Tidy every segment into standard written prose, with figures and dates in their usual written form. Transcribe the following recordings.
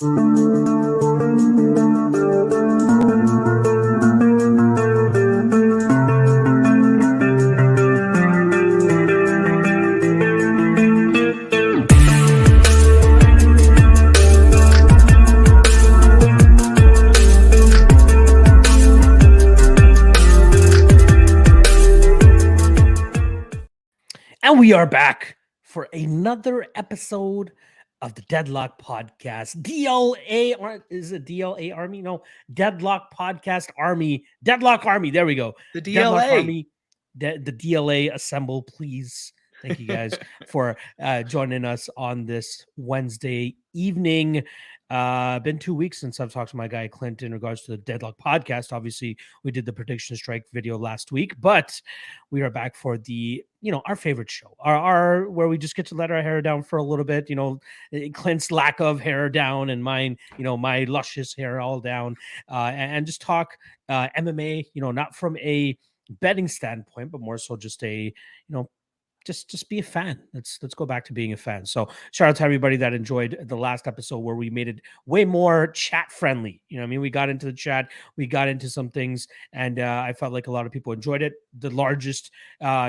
And we are back for another episode of the Deadlock Podcast. DLA, is it DLA Army? No, Deadlock Podcast Army. Deadlock Army. There we go. The Deadlock DLA. Army. The DLA assemble, please. Thank you guys for joining us on this Wednesday evening. Been 2 weeks since I've talked to my guy Clint in regards to the Deadlock Podcast. Obviously, we did the Prediction Strike video last week, but we are back for the, our favorite show, our where we just get to let our hair down for a little bit. Clint's lack of hair down and mine, my luscious hair all down, and just talk MMA. Not from a betting standpoint, but more so just a, just be a fan. Let's go back to being a fan. So shout out to everybody that enjoyed the last episode where we made it way more chat friendly. We got into the chat, we got into some things, and I felt like a lot of people enjoyed it. The largest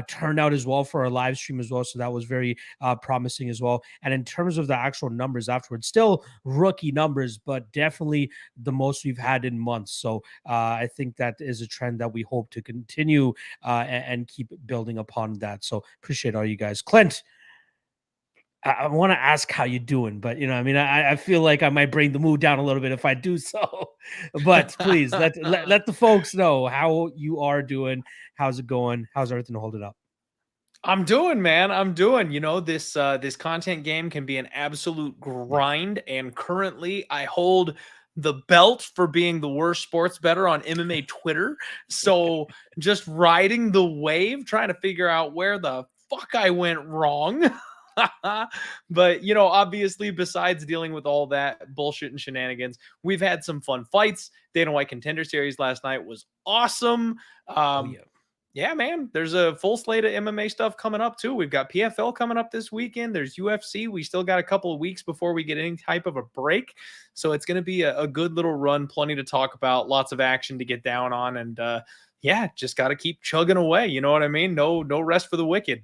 turnout as well for our live stream as well. So that was very promising as well. And in terms of the actual numbers afterwards, still rookie numbers, but definitely the most we've had in months. So I think that is a trend that we hope to continue and keep building upon that. So appreciate all you guys. Clint, I want to ask how you doing, but I feel like I might bring the mood down a little bit if I do so. But please let the folks know how you are doing. How's it going? How's everything holding up? I'm doing, man. I'm doing. This content game can be an absolute grind, and currently I hold the belt for being the worst sports bettor on MMA Twitter. So just riding the wave, trying to figure out where the fuck I went wrong. But obviously, besides dealing with all that bullshit and shenanigans, we've had some fun fights. Dana White Contender Series last night was awesome. Yeah, man, there's a full slate of MMA stuff coming up too. We've got PFL coming up this weekend. There's UFC. We still got a couple of weeks before we get any type of a break. So it's going to be a good little run, plenty to talk about, lots of action to get down on. And just got to keep chugging away. You know what I mean? No rest for the wicked.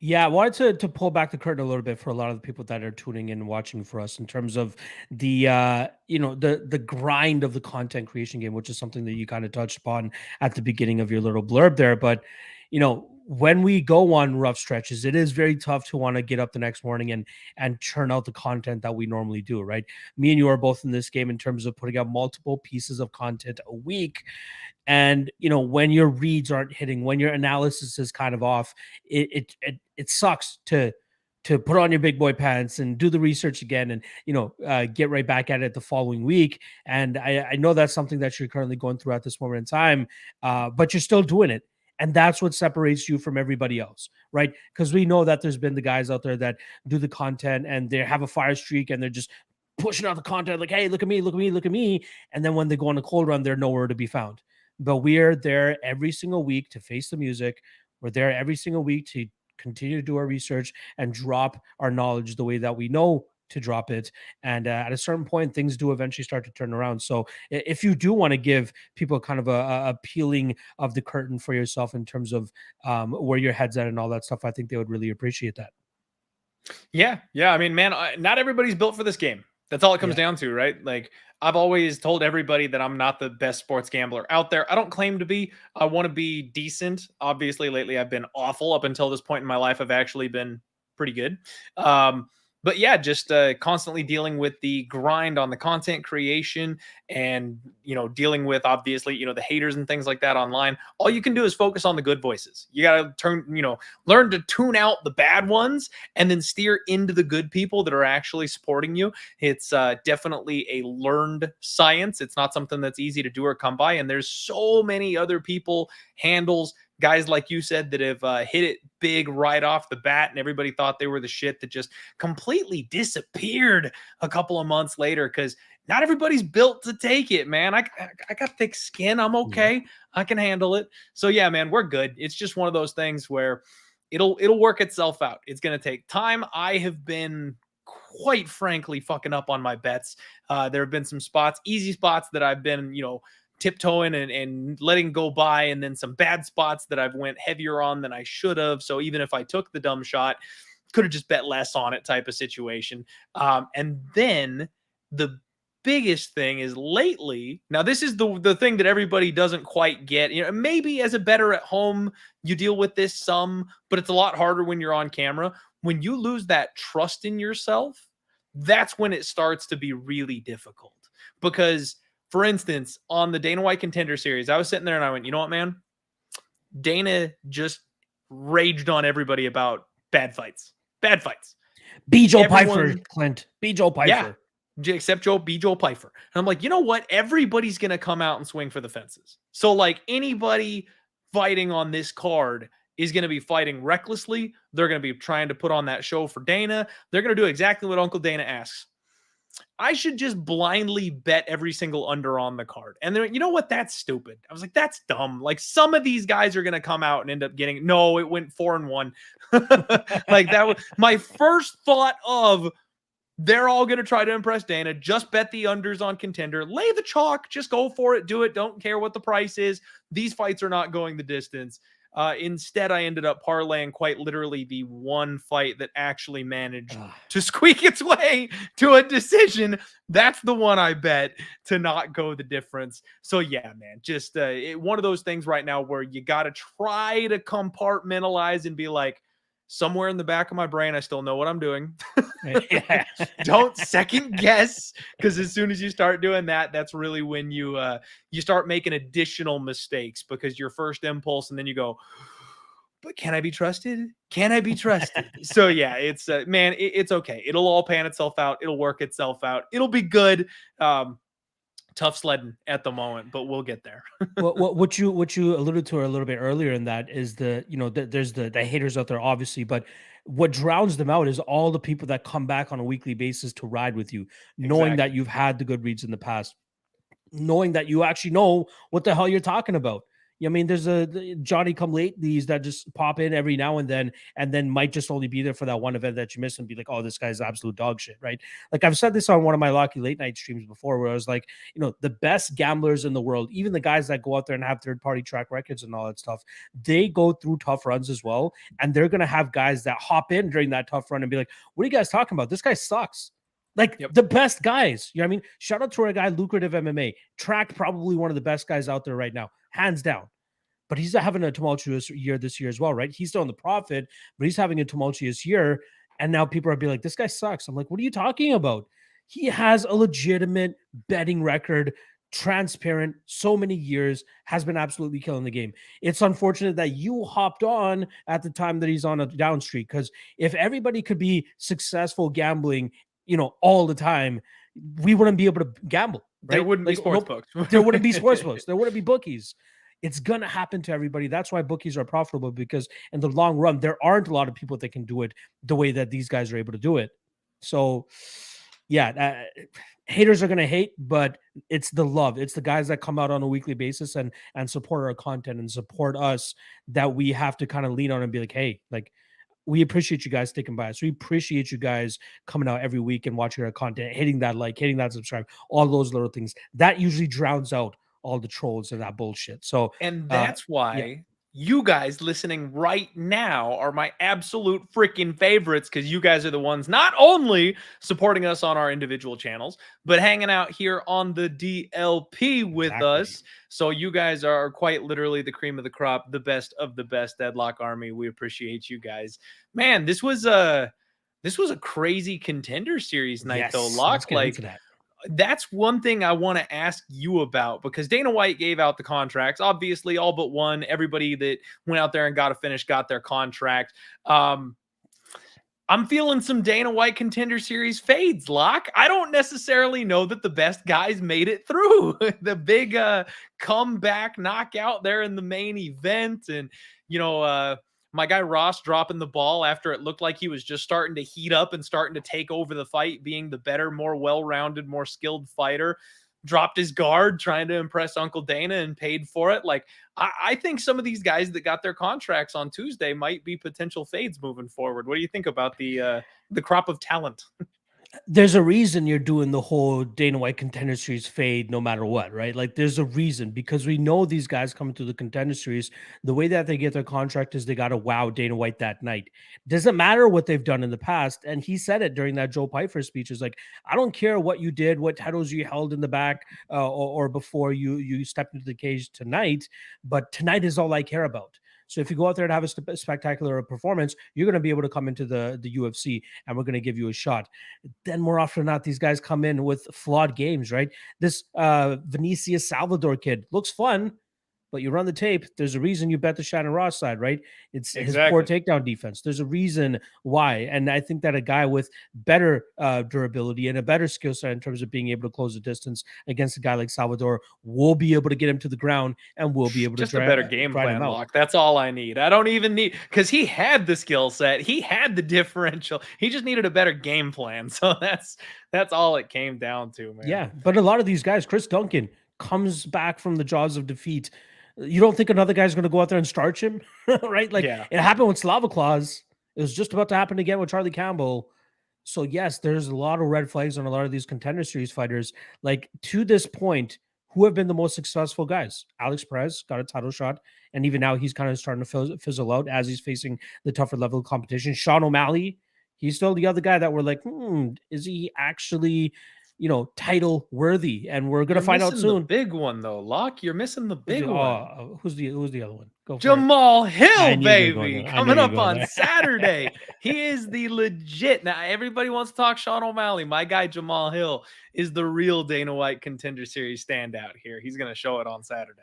Yeah, I wanted to pull back the curtain a little bit for a lot of the people that are tuning in and watching for us in terms of the the grind of the content creation game, which is something that you kind of touched upon at the beginning of your little blurb there. But when we go on rough stretches, it is very tough to want to get up the next morning and churn out the content that we normally do, right? Me and you are both in this game in terms of putting out multiple pieces of content a week. And when your reads aren't hitting, when your analysis is kind of off, it sucks to put on your big boy pants and do the research again and get right back at it the following week. And I know that's something that you're currently going through at this moment in time, but you're still doing it. And that's what separates you from everybody else, right? Because we know that there's been the guys out there that do the content and they have a fire streak and they're just pushing out the content like, hey, look at me, look at me, look at me. And then when they go on a cold run, they're nowhere to be found. But we're there every single week to face the music. We're there every single week to continue to do our research and drop our knowledge the way that we know to drop it. And at a certain point, things do eventually start to turn around. So if you do want to give people kind of a peeling of the curtain for yourself in terms of where your head's at and all that stuff, I think they would really appreciate that. Yeah. I mean, man, not everybody's built for this game. That's all it comes down to, right? Like, I've always told everybody that I'm not the best sports gambler out there. I don't claim to be. I want to be decent. Obviously, lately I've been awful. Up until this point in my life, I've actually been pretty good. But yeah, just constantly dealing with the grind on the content creation and, dealing with obviously, the haters and things like that online. All you can do is focus on the good voices. You got to learn to tune out the bad ones and then steer into the good people that are actually supporting you. It's definitely a learned science. It's not something that's easy to do or come by. And there's so many other people, handles, guys like you said that have hit it big right off the bat, and everybody thought they were the shit that just completely disappeared a couple of months later because not everybody's built to take it, man. I got thick skin. I'm okay. Yeah. I can handle it. So yeah, man, we're good. It's just one of those things where it'll work itself out. It's going to take time. I have been quite frankly fucking up on my bets. There have been some spots, easy spots that I've been, tiptoeing and letting go by, and then some bad spots that I've went heavier on than I should have. So even if I took the dumb shot, could have just bet less on it type of situation. And then the biggest thing is lately, now this is the thing that everybody doesn't quite get. Maybe as a bettor at home, you deal with this some, but it's a lot harder when you're on camera. When you lose that trust in yourself, that's when it starts to be really difficult. Because, for instance, on the Dana White Contender Series, I was sitting there and I went, you know what, man? Dana just raged on everybody about bad fights. Bad fights. Be Joe Pyfer, Clint. Be Joe Pyfer. Yeah, except Joe Pyfer. And I'm like, you know what? Everybody's going to come out and swing for the fences. So, like, anybody fighting on this card is going to be fighting recklessly. They're going to be trying to put on that show for Dana. They're going to do exactly what Uncle Dana asks. I should just blindly bet every single under on the card. And then, you know what? That's stupid. I was like, that's dumb. Like, some of these guys are going to come out and end up getting, no, it went 4-1. Like, that was my first thought of, they're all going to try to impress Dana. Just bet the unders on Contender. Lay the chalk. Just go for it. Do it. Don't care what the price is. These fights are not going the distance. Instead, I ended up parlaying quite literally the one fight that actually managed to squeak its way to a decision. That's the one I bet to not go the difference. So yeah, man, just one of those things right now where you got to try to compartmentalize and be like, somewhere in the back of my brain, I still know what I'm doing. Don't second guess, because as soon as you start doing that, that's really when you start making additional mistakes, because your first impulse, and then you go, but can I be trusted? Can I be trusted? So yeah, it's man, it's okay. It'll all pan itself out. It'll work itself out. It'll be good. Tough sledding at the moment, but we'll get there. Well, what you alluded to a little bit earlier in that is there's the haters out there, obviously, but what drowns them out is all the people that come back on a weekly basis to ride with you, knowing that you've had the good reads in the past, knowing that you actually know what the hell you're talking about. I mean, there's a Johnny come late these that just pop in every now and then might just only be there for that one event that you miss and be like, oh, this guy's absolute dog shit, right? Like, I've said this on one of my Lucky Late Night streams before, where I was like, the best gamblers in the world, even the guys that go out there and have third-party track records and all that stuff, they go through tough runs as well. And they're going to have guys that hop in during that tough run and be like, what are you guys talking about? This guy sucks. Like, the best guys, you know what I mean? Shout out to our guy, Lucrative MMA. Track, probably one of the best guys out there right now, hands down. But he's having a tumultuous year this year as well, right? He's still in the profit, but he's having a tumultuous year. And now people are being like, this guy sucks. I'm like, what are you talking about? He has a legitimate betting record, transparent, so many years, has been absolutely killing the game. It's unfortunate that you hopped on at the time that he's on a down streak, because if everybody could be successful gambling, all the time, we wouldn't be able to gamble. Right? There wouldn't be sports books. There wouldn't be sports books. There wouldn't be bookies. It's going to happen to everybody. That's why bookies are profitable, because in the long run, there aren't a lot of people that can do it the way that these guys are able to do it. So, yeah, haters are going to hate, but it's the love. It's the guys that come out on a weekly basis and support our content and support us that we have to kind of lean on and be like, hey, like, we appreciate you guys sticking by us. We appreciate you guys coming out every week and watching our content, hitting that like, hitting that subscribe, all those little things. That usually drowns out all the trolls and that bullshit. So, and that's why you guys listening right now are my absolute freaking favorites, because you guys are the ones not only supporting us on our individual channels, but hanging out here on the DLP with us. So you guys are quite literally the cream of the crop, the best of the best, Deadlock Army. We appreciate you guys. Man, this was a crazy Contender Series night, though, Lock. Like, that's one thing I want to ask you about, because Dana White gave out the contracts, obviously all but one. Everybody that went out there and got a finish got their contract. I'm feeling some Dana White Contender Series fades, Lock. I don't necessarily know that the best guys made it through the big comeback knockout there in the main event. And, my guy Ross dropping the ball after it looked like he was just starting to heat up and starting to take over the fight, being the better, more well-rounded, more skilled fighter, dropped his guard trying to impress Uncle Dana and paid for it. Like, I think some of these guys that got their contracts on Tuesday might be potential fades moving forward. What do you think about the crop of talent? There's a reason you're doing the whole Dana White Contender Series fade no matter what, right? Like there's a reason, because we know these guys coming through the Contender Series, the way that they get their contract is they got to wow Dana White that night. Doesn't matter what they've done in the past. And he said it during that Joe Pyfer speech, is like, I don't care what you did, what titles you held in the back, or before you stepped into the cage tonight, but tonight is all I care about. So if you go out there and have a spectacular performance, you're going to be able to come into the UFC, and we're going to give you a shot. Then more often than not, these guys come in with flawed games, right? This Vinicius Salvador kid looks fun, but you run the tape. There's a reason you bet the Shannon Ross side, right? It's his poor takedown defense. There's a reason why. And I think that a guy with better durability and a better skill set in terms of being able to close the distance against a guy like Salvador will be able to get him to the ground and will be able to just a better game plan, Lock. That's all I need. I don't even need, because he had the skill set, he had the differential. He just needed a better game plan. So that's all it came down to, man. Yeah, but a lot of these guys, Chris Duncan comes back from the jaws of defeat. You don't think another guy's going to go out there and starch him, right? Like it happened with Slava Claus. It was just about to happen again with Charlie Campbell. So yes, there's a lot of red flags on a lot of these Contender Series fighters. Like to this point, who have been the most successful guys? Alex Perez got a title shot, and even now he's kind of starting to fizzle out as he's facing the tougher level of competition. Sean O'Malley, he's still the other guy that we're like, is he actually, title worthy? And we're gonna find out soon. The big one though, Locke. You're missing the big one. Who's the other one? Go for Jamal Hill, baby, coming up on Saturday. He is the legit. Now everybody wants to talk Sean O'Malley. My guy Jamal Hill is the real Dana White Contender Series standout here. He's gonna show it on Saturday.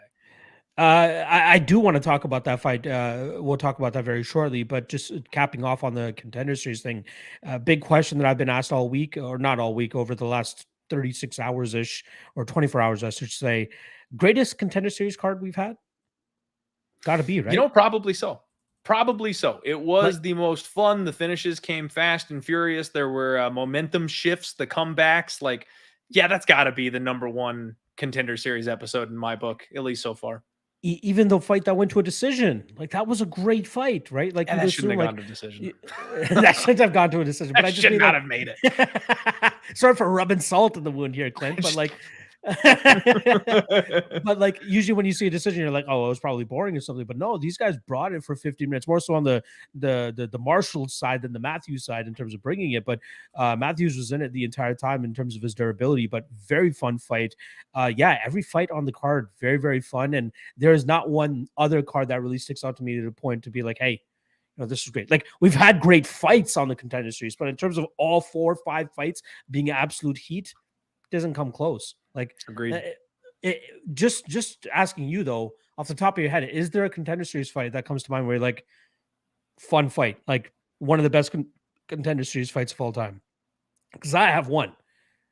I do want to talk about that fight. We'll talk about that very shortly, but just capping off on the Contender Series thing, big question that I've been asked all week, or not all week, over the last 36 hours ish, or 24 hours, I should say. Greatest Contender Series card we've had? Got to be, right? Probably so. Probably so. It was the most fun. The finishes came fast and furious. There were momentum shifts, the comebacks. Like, yeah, that's got to be the number one Contender Series episode in my book, at least so far. Even the fight that went to a decision, like that was a great fight, right? Like that shouldn't have gone to a decision. That shouldn't have gone to a decision. But I just should not have made it. Sorry for rubbing salt in the wound here, Clint. But like, but like usually when you see a decision, you're like, oh, it was probably boring or something. But no, these guys brought it for 15 minutes, more so on the Marshall side than the Matthews side in terms of bringing it. But Matthews was in it the entire time in terms of his durability. But very fun fight. Every fight on the card, very, very fun. And there is not one other card that really sticks out to me to the point to be like, hey, this is great. Like we've had great fights on the Contender Series, but in terms of all 4 or 5 fights being absolute heat, doesn't come close. Like, agreed. Just asking you though, off the top of your head, is there a Contender Series fight that comes to mind where you're like, fun fight, like one of the best Contender Series fights of all time? Because I have one.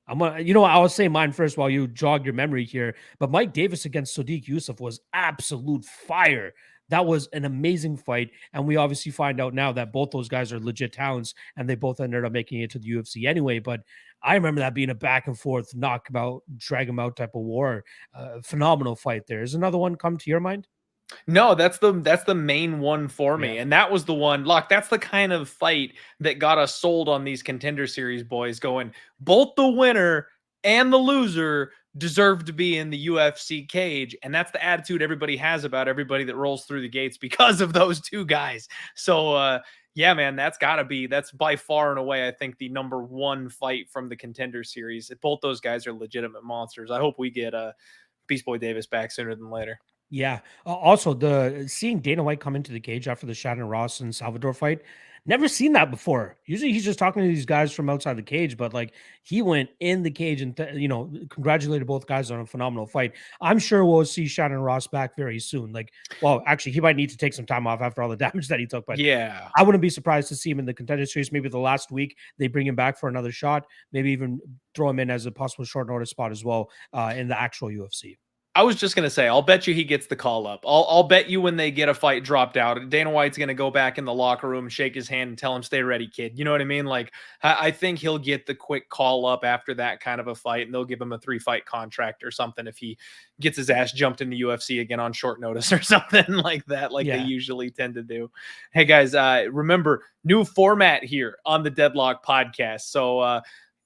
I'll say mine first while you jog your memory here. But Mike Davis against Sodiq Yusuff was absolute fire. That was an amazing fight. And we obviously find out now that both those guys are legit talents, and they both ended up making it to the UFC anyway. But I remember that being a back and forth, knockout, drag him out type of war. Phenomenal fight there. Is another one come to your mind? No, that's the main one for me. And that was the one, Look, that's the kind of fight that got us sold on these Contender Series boys, going both the winner and the loser deserve to be in the UFC cage. And that's the attitude everybody has about everybody that rolls through the gates because of those two guys. So yeah, man, that's by far and away, I think, the number one fight from the Contender Series. Both those guys are legitimate monsters. I hope we get Beast Boy Davis back sooner than later. Yeah. Also, seeing Dana White come into the cage after the Shannon Ross and Salvador fight, never seen that before. Usually he's just talking to these guys from outside the cage, but like he went in the cage and congratulated both guys on a phenomenal fight. I'm sure we'll see Shannon Ross back very soon. Like, well, actually, he might need to take some time off after all the damage that he took. But yeah, I wouldn't be surprised to see him in the Contender Series. Maybe the last week they bring him back for another shot. Maybe even throw him in as a possible short notice spot as well in the actual UFC. I was just going to say, I'll bet you he gets the call up. I'll bet you when they get a fight dropped out, Dana White's going to go back in the locker room, shake his hand, and tell him, stay ready, kid. You know what I mean? Like, I think he'll get the quick call up after that kind of a fight, and they'll give him a 3-fight contract or something if he gets his ass jumped in the UFC again on short notice or something like that, like they usually tend to do. Hey, guys, remember, new format here on the Deadlock podcast. So,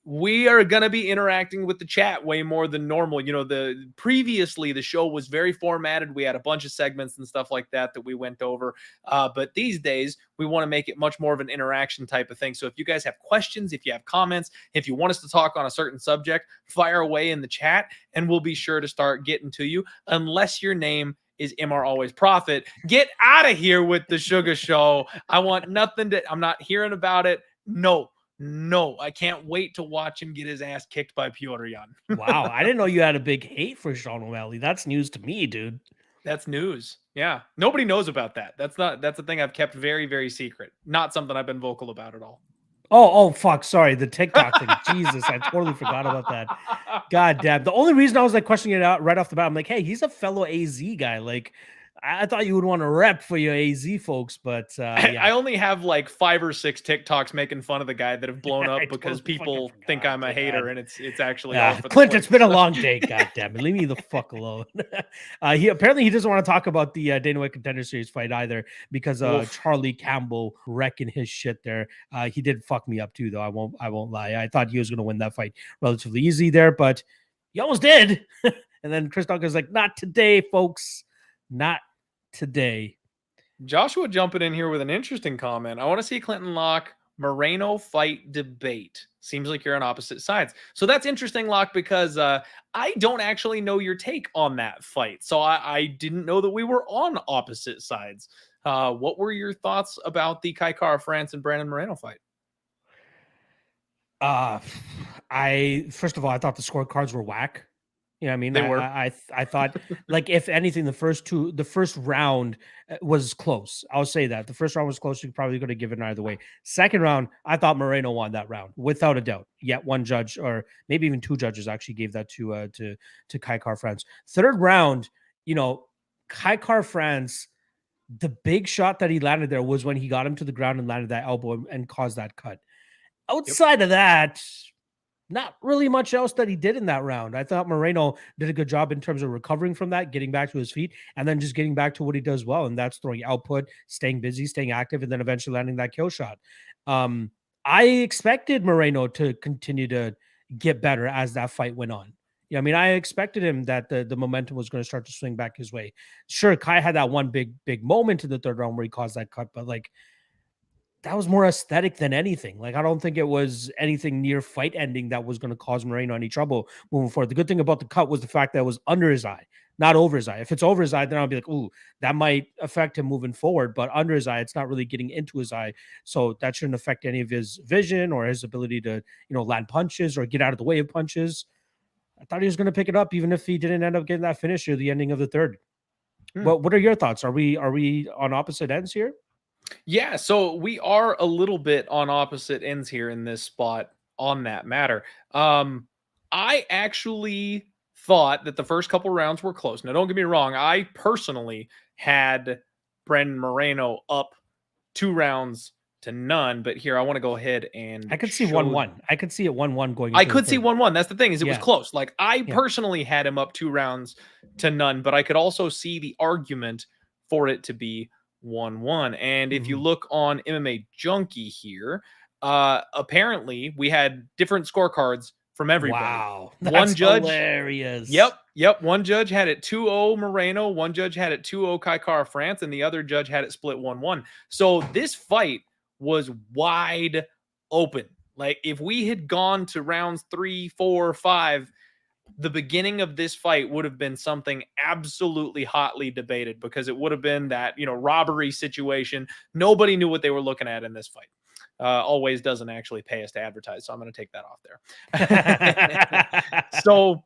we are going to be interacting with the chat way more than normal. You know, previously the show was very formatted. We had a bunch of segments and stuff like that we went over. But these days we want to make it much more of an interaction type of thing. So if you guys have questions, if you have comments, if you want us to talk on a certain subject, fire away in the chat and we'll be sure to start getting to you, unless your name is MR Always Profit. Get out of here with the Sugar Show. I want nothing I'm not hearing about it. No, I can't wait to watch him get his ass kicked by Piotr Jan. Wow, I didn't know you had a big hate for Sean O'Malley. That's news to me, dude. That's news. Yeah. Nobody knows about that. That's a thing I've kept very, very secret. Not something I've been vocal about at all. Oh, fuck. Sorry. The TikTok thing. Jesus, I totally forgot about that. God damn. The only reason I was like questioning it out right off the bat, I'm like, hey, he's a fellow AZ guy. Like, I thought you would want to rep for your AZ folks, but yeah. I only have like 5 or 6 TikToks making fun of the guy that have blown up because totally people think I'm a hater, and it's actually Clint. It's been a long day. God damn it, leave me the fuck alone. He doesn't want to talk about the Dana White Contender Series fight either because Charlie Campbell wrecking his shit there. He did fuck me up too, though. I won't lie. I thought he was going to win that fight relatively easy there, but he almost did. And then Chris Duncan's like, not today, folks. Not today. Joshua jumping in here with an interesting comment. I want to see Clinton Locke Moreno fight debate. Seems like you're on opposite sides. So that's interesting, Locke, because I don't actually know your take on that fight. So I didn't know that we were on opposite sides. What were your thoughts about the Kai Kara France and Brandon Moreno fight? First of all, I thought the scorecards were whack. You know what I mean? They were. I thought, like, if anything, the first round was close. I'll say that. The first round was close. You probably could have given either way. Second round, I thought Moreno won that round, without a doubt. Yet one judge, or maybe even 2 judges, actually gave that to Kai Kara France. Third round, you know, Kai Kara France, the big shot that he landed there was when he got him to the ground and landed that elbow and caused that cut. Outside of that, not really much else that he did in that round. I thought Moreno did a good job in terms of recovering from that, getting back to his feet, and then just getting back to what he does well, and that's throwing output, staying busy, staying active, and then eventually landing that kill shot. I expected Moreno to continue to get better as that fight went on. Yeah, I mean, I expected him that the momentum was going to start to swing back his way. Sure, Kai had that one big moment in the third round where he caused that cut, but like, that was more aesthetic than anything. Like, I don't think it was anything near fight ending that was going to cause Moreno any trouble moving forward. The good thing about the cut was the fact that it was under his eye, not over his eye. If it's over his eye, then I'll be like, ooh, that might affect him moving forward. But under his eye, it's not really getting into his eye. So that shouldn't affect any of his vision or his ability to, land punches or get out of the way of punches. I thought he was going to pick it up, even if he didn't end up getting that finish or the ending of the third. What are your thoughts? Are we on opposite ends here? Yeah, so we are a little bit on opposite ends here in this spot on that matter. I actually thought that the first couple rounds were close. Now, don't get me wrong. I personally had Brandon Moreno up 2 rounds to none, but here I want to go ahead and I could see 1-1. I could see it 1-1 going. I could see 1-1. That's the thing, is it was close. Like, I personally had him up 2 rounds to none, but I could also see the argument for it to be 1-1. And if you look on MMA Junkie here, apparently we had different scorecards from everybody. Wow, that's hilarious. Yep. One judge had it 2-0 Moreno, one judge had it 2-0 Kai Kara France, and the other judge had it split 1-1. So this fight was wide open. Like, if we had gone to rounds 3, 4, 5, the beginning of this fight would have been something absolutely hotly debated, because it would have been that, robbery situation. Nobody knew what they were looking at in this fight. Always doesn't actually pay us to advertise, so I'm going to take that off there. So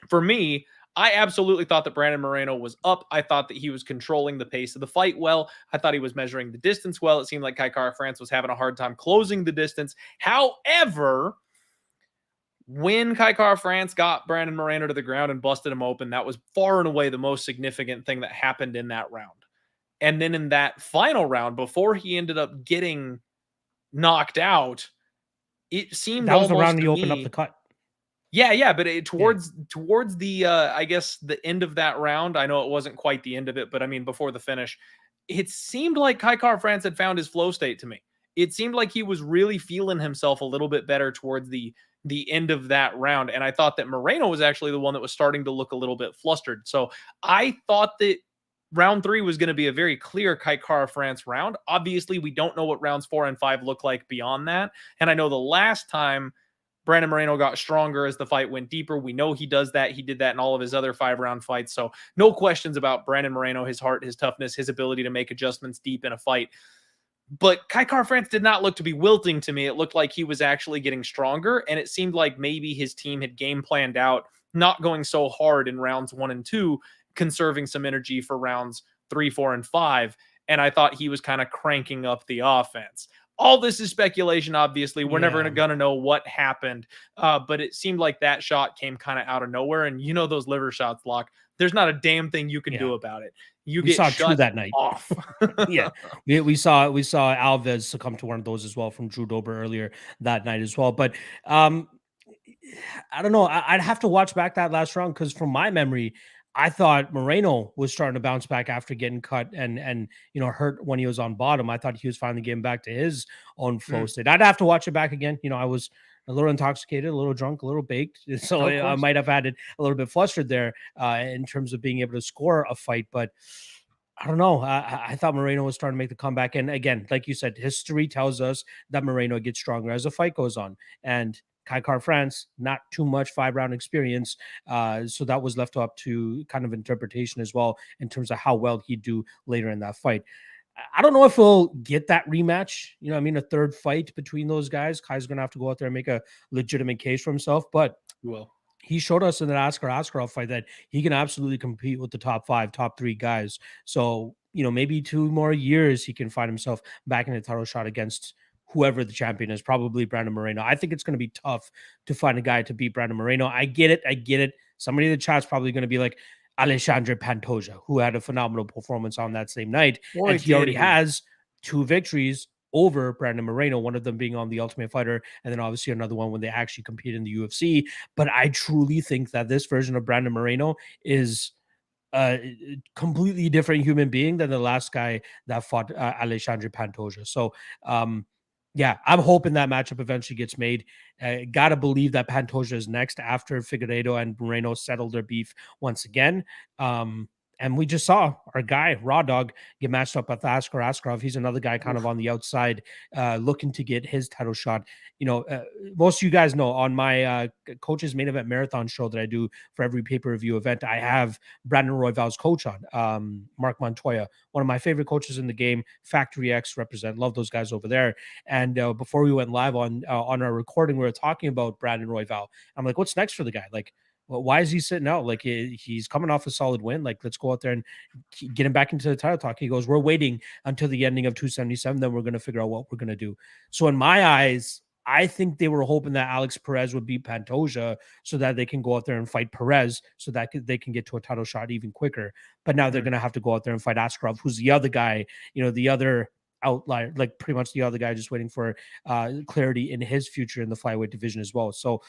for me, I absolutely thought that Brandon Moreno was up. I thought that he was controlling the pace of the fight well. I thought he was measuring the distance well. It seemed like Kai Kara France was having a hard time closing the distance. However, when Kai Kara France got Brandon Moreno to the ground and busted him open, that was far and away the most significant thing that happened in that round. And then in that final round, before he ended up getting knocked out, it seemed that was the round he opened up the cut. Yeah, but towards the I guess the end of that round, I know it wasn't quite the end of it, but I mean before the finish, it seemed like Kai Kara France had found his flow state to me. It seemed like he was really feeling himself a little bit better towards the the end of that round. And I thought that Moreno was actually the one that was starting to look a little bit flustered. So I thought that round 3 was going to be a very clear Kai Kara France round. Obviously, we don't know what rounds 4 and 5 look like beyond that. And I know the last time Brandon Moreno got stronger as the fight went deeper. We know he does that. He did that in all of his other 5-round fights. So no questions about Brandon Moreno, his heart, his toughness, his ability to make adjustments deep in a fight. But Kai Kara France did not look to be wilting to me. It looked like he was actually getting stronger, and it seemed like maybe his team had game planned out, not going so hard in rounds 1 and 2, conserving some energy for rounds 3, 4, and 5. And I thought he was kind of cranking up the offense. All this is speculation, obviously. We're never going to know what happened. But it seemed like that shot came kind of out of nowhere. And you know those liver shots, Locke. There's not a damn thing you can do about it. We get saw shut two that night. off. Yeah, we saw Alves succumb to one of those as well from Drew Dober earlier that night as well. But I don't know. I'd have to watch back that last round because from my memory, I thought Moreno was starting to bounce back after getting cut and hurt when he was on bottom. I thought he was finally getting back to his own flow state. I'd have to watch it back again. I was a little intoxicated, a little drunk, a little baked, so I might have had it a little bit flustered there in terms of being able to score a fight. But I don't know. I thought Moreno was starting to make the comeback, and again, like you said, history tells us that Moreno gets stronger as the fight goes on, and Kai Kara France, not too much 5-round experience. So that was left up to kind of interpretation as well in terms of how well he'd do later in that fight. I don't know if we'll get that rematch. A third fight between those guys. Kai's going to have to go out there and make a legitimate case for himself, but he showed us in that Askar Askarov fight that he can absolutely compete with the top 5, top 3 guys. So, maybe 2 more years he can find himself back in a title shot against whoever the champion is, probably Brandon Moreno. I think it's going to be tough to find a guy to beat Brandon Moreno. I get it. Somebody in the chat's probably going to be like Alexandre Pantoja, who had a phenomenal performance on that same night. And he already has 2 victories over Brandon Moreno, one of them being on The Ultimate Fighter, and then obviously another one when they actually compete in the UFC. But I truly think that this version of Brandon Moreno is a completely different human being than the last guy that fought Alexandre Pantoja. So, yeah, I'm hoping that matchup eventually gets made. Gotta believe that Pantoja is next after Figueiredo and Moreno settle their beef once again. And we just saw our guy, Raw Dog, get matched up with Askar Askarov. He's another guy kind of on the outside looking to get his title shot. Most of you guys know on my Coach's Main Event Marathon show that I do for every pay-per-view event, I have Brandon Royval's coach on, Mark Montoya, one of my favorite coaches in the game, Factory X represent. Love those guys over there. And before we went live on our recording, we were talking about Brandon Royval. I'm like, what's next for the guy? Like, well, why is he sitting out? Like he's coming off a solid win. Like, let's go out there and get him back into the title talk. He goes, we're waiting until the ending of 277. Then we're going to figure out what we're going to do. So in my eyes, I think they were hoping that Alex Perez would beat Pantoja so that they can go out there and fight Perez so that they can get to a title shot even quicker. But now they're going to have to go out there and fight Askarov, who's the other guy, the other outlier, like pretty much the other guy just waiting for clarity in his future in the flyweight division as well. So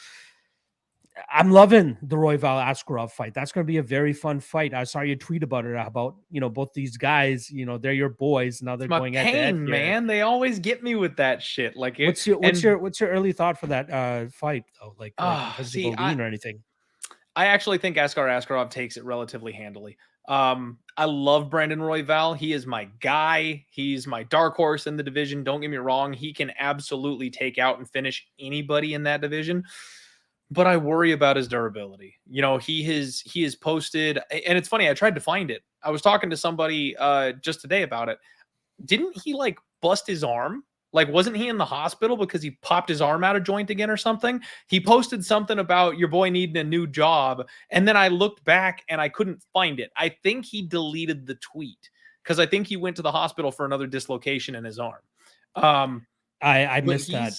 I'm loving the Royval Askarov fight. That's going to be a very fun fight. I saw you tweet about it, about, both these guys, they're your boys. Now they're going at the man. They always get me with that shit. Like, what's your early thought for that fight though? Like in terms of a lean or anything? I actually think Askar Askarov takes it relatively handily. I love Brandon Royval. He is my guy. He's my dark horse in the division. Don't get me wrong. He can absolutely take out and finish anybody in that division. But I worry about his durability. He has posted, and it's funny, I tried to find it. I was talking to somebody just today about it. Didn't he like bust his arm? Like, wasn't he in the hospital because he popped his arm out of joint again or something? He posted something about your boy needing a new job. And then I looked back and I couldn't find it. I think he deleted the tweet because I think he went to the hospital for another dislocation in his arm. I missed that.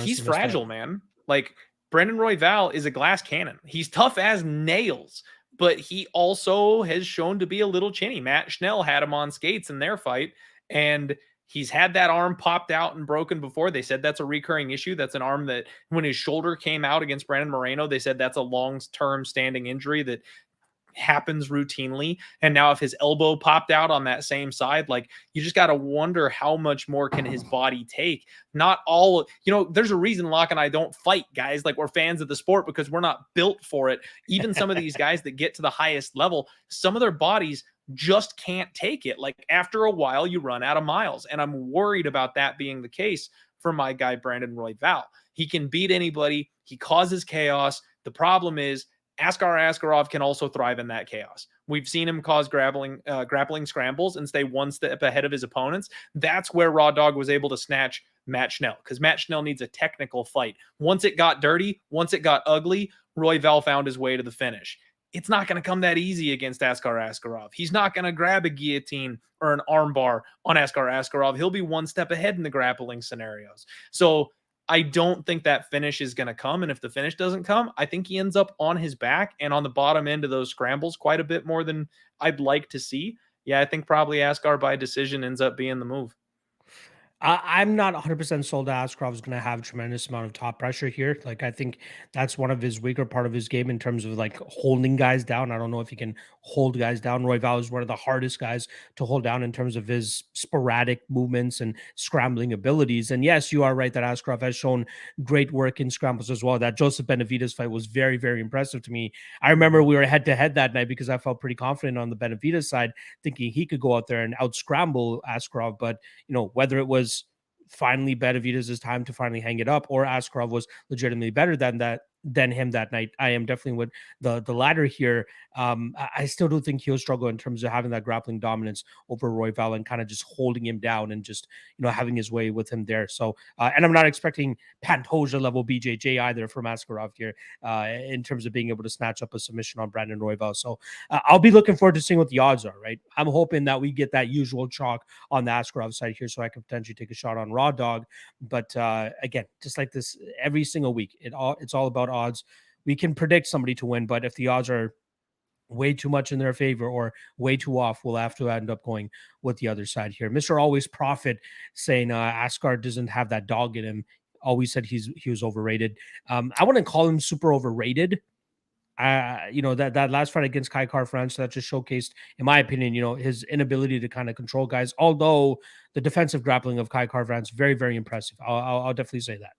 He's fragile, man. Like, Brandon Royval is a glass cannon. He's tough as nails, but he also has shown to be a little chinny. Matt Schnell had him on skates in their fight, and he's had that arm popped out and broken before. They said that's a recurring issue. That's an arm that when his shoulder came out against Brandon Moreno, they said that's a long-term standing injury that happens routinely. And now if his elbow popped out on that same side, like you just got to wonder how much more can his body take. Not all, there's a reason Locke and I don't fight, guys. Like, we're fans of the sport because we're not built for it. Even some of these guys that get to the highest level, some of their bodies just can't take it. Like, after a while, you run out of miles. And I'm worried about that being the case for my guy, Brandon Royval. He can beat anybody. He causes chaos. The problem is Askar Askarov can also thrive in that chaos. We've seen him cause grappling scrambles and stay one step ahead of his opponents. That's where Raw Dog was able to snatch Matt Schnell, because Matt Schnell needs a technical fight. Once it got dirty, once it got ugly, Royval found his way to the finish. It's not going to come that easy against Askar Askarov. He's not going to grab a guillotine or an armbar on Askar Askarov. He'll be one step ahead in the grappling scenarios. So I don't think that finish is going to come. And if the finish doesn't come, I think he ends up on his back and on the bottom end of those scrambles quite a bit more than I'd like to see. Yeah, I think probably Askar by decision ends up being the move. I'm not 100% sold that Askarov is going to have a tremendous amount of top pressure here. Like, I think that's one of his weaker part of his game in terms of like holding guys down. I don't know if he can hold guys down. Royval is one of the hardest guys to hold down in terms of his sporadic movements and scrambling abilities. And yes, you are right that Askarov has shown great work in scrambles as well. That Joseph Benavidez fight was very, very impressive to me. I remember we were head to head that night because I felt pretty confident on the Benavidez side, thinking he could go out there and out scramble Askarov. But whether it was finally Benavidez' time to finally hang it up, or Askarov was legitimately better than him that night. I am definitely with the latter here. I still do think he'll struggle in terms of having that grappling dominance over Royval and kind of just holding him down and just having his way with him there. So and I'm not expecting Pantoja level BJJ either from Askarov here in terms of being able to snatch up a submission on Brandon Royval. So I'll be looking forward to seeing what the odds are. Right, I'm hoping that we get that usual chalk on the Askarov side here, so I can potentially take a shot on Raw Dog. But again, just like this every single week, it's all about odds. We can predict somebody to win, but if the odds are way too much in their favor or way too off, we'll have to end up going with the other side here. Mr. Always Profit saying Askar doesn't have that dog in him. Always said he was overrated. I wouldn't call him super overrated. That last fight against Kai Car-France, that just showcased, in my opinion, his inability to kind of control guys. Although the defensive grappling of Kai Car-France, very, very impressive. I'll definitely say that.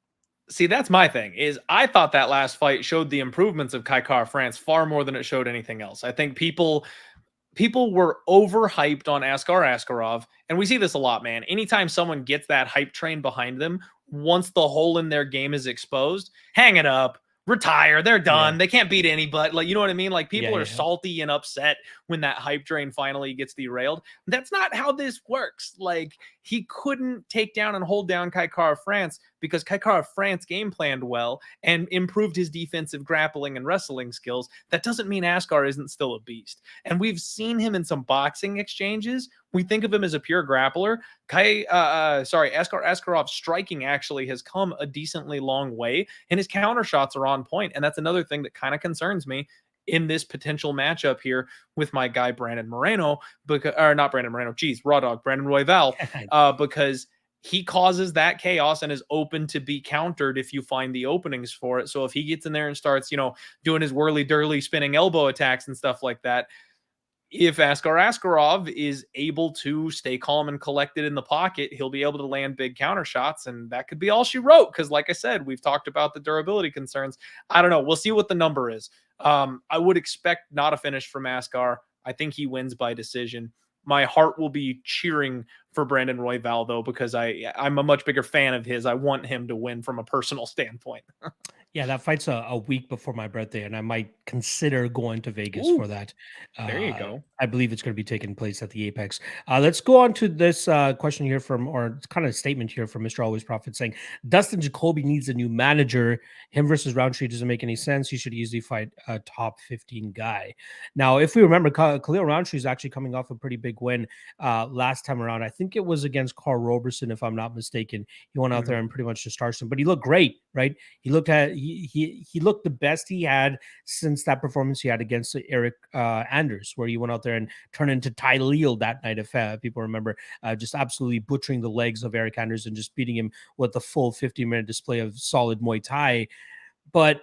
See, that's my thing, is I thought that last fight showed the improvements of Kai Car-France far more than it showed anything else. I think people were overhyped on Askar Askarov, and we see this a lot, man. Anytime someone gets that hype train behind them, once the hole in their game is exposed, hang it up, retire, they're done. Yeah. They can't beat anybody. Like, you know what I mean? Like, people are Yeah. salty and upset when that hype train finally gets derailed. That's not how this works. Like, he couldn't take down and hold down Kai Car-France because Kai Car-France game planned well and improved his defensive grappling and wrestling skills. That doesn't mean Askar isn't still a beast. And we've seen him in some boxing exchanges. We think of him as a pure grappler. Askar Askarov's striking actually has come a decently long way, and his counter shots are on point. And that's another thing that kind of concerns me in this potential matchup here with my guy Brandon Moreno, Raw Dog, Brandon Royval, because he causes that chaos and is open to be countered if you find the openings for it. So if he gets in there and starts, doing his whirly-dirly spinning elbow attacks and stuff like that, if Askar Askarov is able to stay calm and collected in the pocket, he'll be able to land big counter shots, and that could be all she wrote. Because, like I said, we've talked about the durability concerns. I don't know. We'll see what the number is. I would expect not a finish from Askar. I think he wins by decision. My heart will be cheering for Brandon Royval, though, because I'm a much bigger fan of his. I want him to win from a personal standpoint. Yeah, that fight's a week before my birthday, and I might consider going to Vegas for that. There you go. I believe it's going to be taking place at the Apex. Let's go on to this question here or kind of statement here from Mr. Always Prophet saying, Dustin Jacoby needs a new manager. Him versus Roundtree doesn't make any sense. He should easily fight a top 15 guy. Now, if we remember, Khalil Roundtree is actually coming off a pretty big win last time around. I think it was against Carl Roberson, if I'm not mistaken. He went out there and pretty much just starched him, but he looked great, right? He looked the best he had since that performance he had against Eric Anders, where he went out there and turned into Ty Leal that night, if people remember, just absolutely butchering the legs of Eric Anders and just beating him with the full 50-minute display of solid Muay Thai. But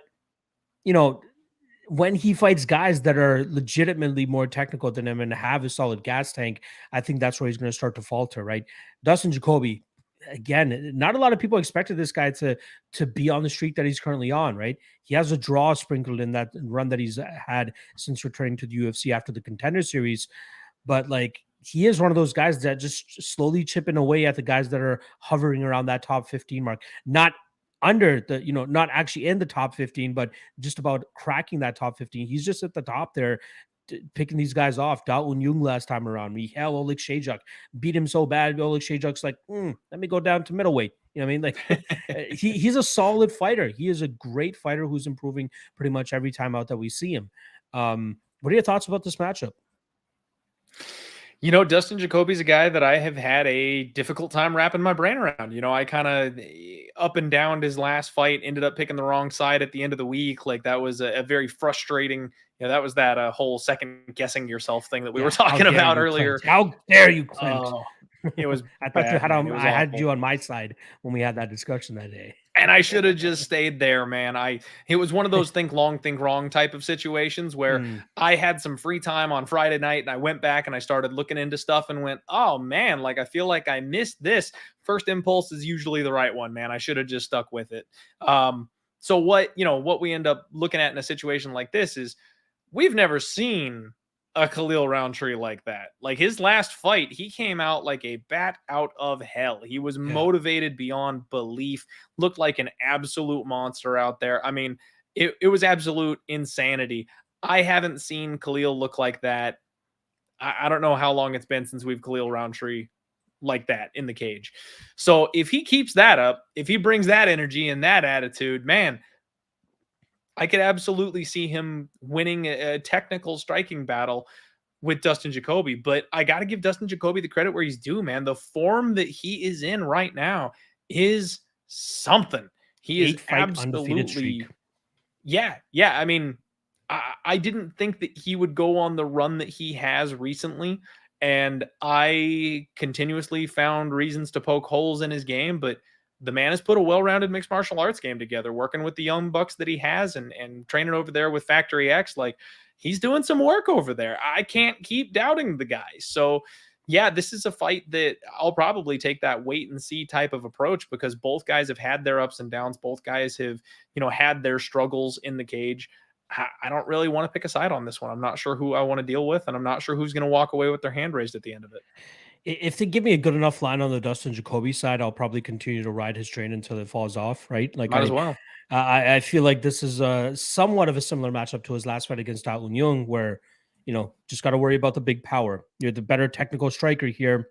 when he fights guys that are legitimately more technical than him and have a solid gas tank, I think that's where he's going to start to falter, right? Dustin Jacoby, again, not a lot of people expected this guy to be on the streak that he's currently on, right? He has a draw sprinkled in that run that he's had since returning to the UFC after the Contender Series, but like he is one of those guys that just slowly chipping away at the guys that are hovering around that top 15 mark, not under the, not actually in the top 15, but just about cracking that top 15. He's just at the top there, picking these guys off. Daun Jung last time around, Michal Oleg beat him so bad. Oleg Shajak's like, let me go down to middleweight. You know what I mean? Like he's a solid fighter. He is a great fighter who's improving pretty much every time out that we see him. What are your thoughts about this matchup? Dustin Jacoby's a guy that I have had a difficult time wrapping my brain around. I kind of up and down his last fight, ended up picking the wrong side at the end of the week. Like that was a very frustrating. That was that whole second guessing yourself thing that we were talking about earlier. Clint. How dare you, Clint? It was. I thought I had you on my side when we had that discussion that day. And I should have just stayed there, man. It was one of those think long, think wrong type of situations where I had some free time on Friday night and I went back and I started looking into stuff and went, oh man, like I feel like I missed this. First impulse is usually the right one, man. I should have just stuck with it. So what we end up looking at in a situation like this is we've never seen a Khalil Roundtree like that. Like his last fight, he came out like a bat out of hell. He was motivated beyond belief, looked like an absolute monster out there. I mean, it was absolute insanity. I haven't seen Khalil look like that. I don't know how long it's been since we've Khalil Roundtree like that in the cage. So if he keeps that up, if he brings that energy and that attitude, man, I could absolutely see him winning a technical striking battle with Dustin Jacoby. But I got to give Dustin Jacoby the credit where he's due, man. The form that he is in right now is something. He is absolutely. Yeah. I mean, I didn't think that he would go on the run that he has recently. And I continuously found reasons to poke holes in his game, but the man has put a well-rounded mixed martial arts game together, working with the young bucks that he has and training over there with Factory X. Like he's doing some work over there. I can't keep doubting the guy. So yeah, this is a fight that I'll probably take that wait and see type of approach because both guys have had their ups and downs. Both guys have, had their struggles in the cage. I don't really want to pick a side on this one. I'm not sure who I want to deal with, and I'm not sure who's going to walk away with their hand raised at the end of it. If they give me a good enough line on the Dustin Jacoby side, I'll probably continue to ride his train until it falls off, right? Like Might as well. I feel like this is somewhat of a similar matchup to his last fight against Daun Jung, where, just got to worry about the big power. You're the better technical striker here.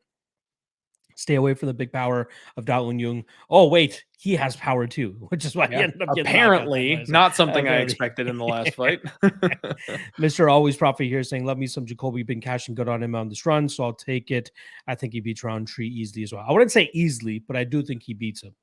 Stay away from the big power of Daun Jung. Oh, wait, he has power too, which is why he ended up getting apparently not something I expected in the last fight. Mr. Always Profit here saying, love me some Jacoby, been cashing good on him on this run, so I'll take it. I think he beats Roundtree easily as well. I wouldn't say easily, but I do think he beats him.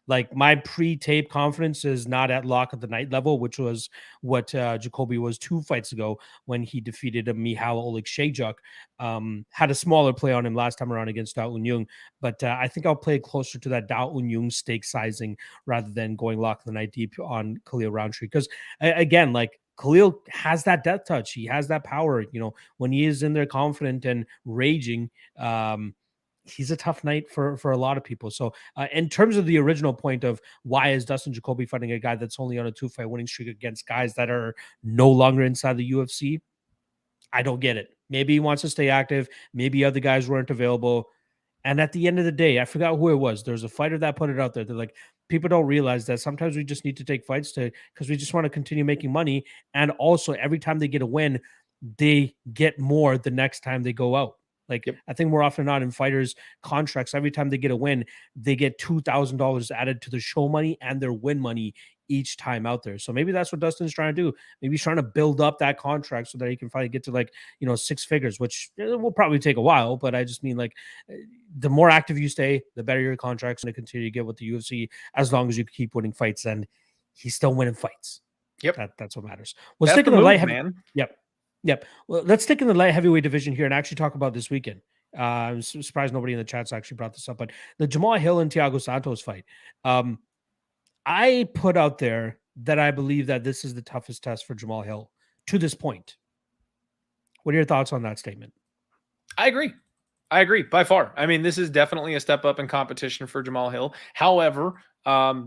Like my pre-tape confidence is not at lock of the night level, which was what Jacoby was 2 fights ago when he defeated Michal Oleg Shajak. Had a smaller play on him last time around against Daun Jung, but I think I'll play closer to that Daun Jung stake sizing rather than going lock of the night deep on Khalil Roundtree. Because again, like Khalil has that death touch. He has that power, when he is in there confident and raging, he's a tough night for a lot of people. So in terms of the original point of why is Dustin Jacoby fighting a guy that's only on a 2-fight winning streak against guys that are no longer inside the UFC, I don't get it. Maybe he wants to stay active. Maybe other guys weren't available. And at the end of the day, I forgot who it was. There's a fighter that put it out there. They're like, people don't realize that sometimes we just need to take fights because we just want to continue making money. And also every time they get a win, they get more the next time they go out. Like, I think more often than not in fighters' contracts, every time they get a win, they get $2,000 added to the show money and their win money each time out there. So maybe that's what Dustin's trying to do. Maybe he's trying to build up that contract so that he can finally get to 6 figures, which will probably take a while. But I just mean the more active you stay, the better your contract's going to continue to get with the UFC as long as you keep winning fights. And he's still winning fights. Yep. That's what matters. Well, stick in the light heavy, man. Yep. Well, let's stick in the light heavyweight division here and actually talk about this weekend. I'm surprised nobody in the chats actually brought this up, but the Jamal Hill and Thiago Santos fight. I put out there that I believe that this is the toughest test for Jamal Hill to this point. What are your thoughts on that statement? I agree. I agree by far. I mean, this is definitely a step up in competition for Jamal Hill. However,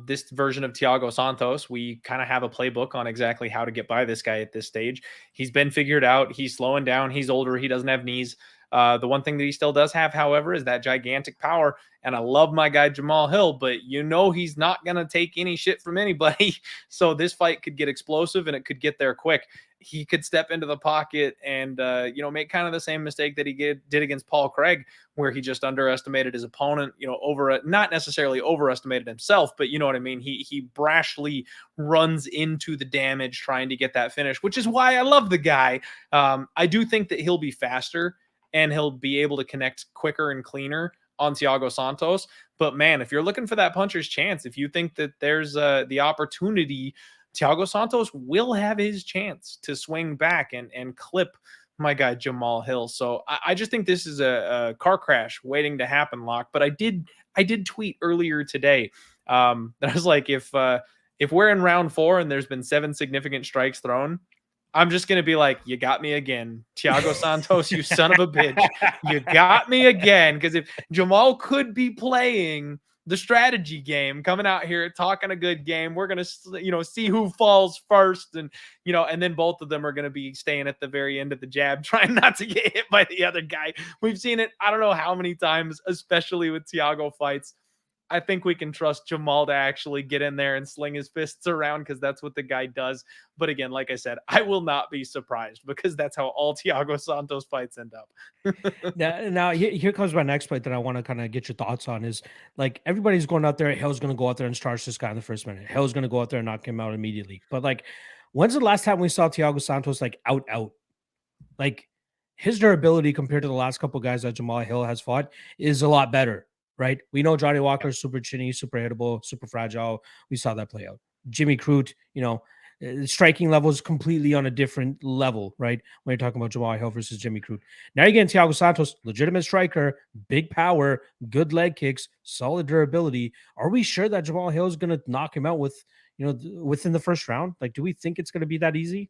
this version of Thiago Santos, we kind of have a playbook on exactly how to get by this guy at this stage. He's been figured out. He's slowing down. He's older. He doesn't have knees. The one thing that he still does have, however, is that gigantic power. And I love my guy Jamal Hill, but he's not going to take any shit from anybody. So this fight could get explosive and it could get there quick. He could step into the pocket and make kind of the same mistake that he did against Paul Craig, where he just underestimated his opponent, not necessarily overestimated himself, but you know what I mean? He brashly runs into the damage trying to get that finish, which is why I love the guy. I do think that he'll be faster and he'll be able to connect quicker and cleaner on Thiago Santos. But man, if you're looking for that puncher's chance, if you think that there's the opportunity, Thiago Santos will have his chance to swing back and clip my guy Jamal Hill. So I just think this is a car crash waiting to happen, Locke. But I did tweet earlier today that I was like, if we're in round 4 and there's been 7 significant strikes thrown, I'm just going to be like, you got me again. Thiago Santos, you son of a bitch. You got me again. Because if Jamal could be playing the strategy game, coming out here, talking a good game, we're going to, see who falls first. And then both of them are going to be staying at the very end of the jab, trying not to get hit by the other guy. We've seen it, I don't know how many times, especially with Thiago fights. I think we can trust Jamal to actually get in there and sling his fists around because that's what the guy does. But again, like I said, I will not be surprised because that's how all Thiago Santos fights end up. now here comes my next point that I want to kind of get your thoughts on is like everybody's going out there. Hill's going to go out there and starch this guy in the first minute. Hill's going to go out there and knock him out immediately. But like, when's the last time we saw Thiago Santos like out? Like his durability compared to the last couple guys that Jamal Hill has fought is a lot better. Right? We know Johnny Walker is super chinny, super hittable, super fragile. We saw that play out. Jimmy Crute, striking level is completely on a different level, right? When you're talking about Jamal Hill versus Jimmy Crute. Now you're getting Thiago Santos, legitimate striker, big power, good leg kicks, solid durability. Are we sure that Jamal Hill is going to knock him out within the first round? Like, do we think it's going to be that easy?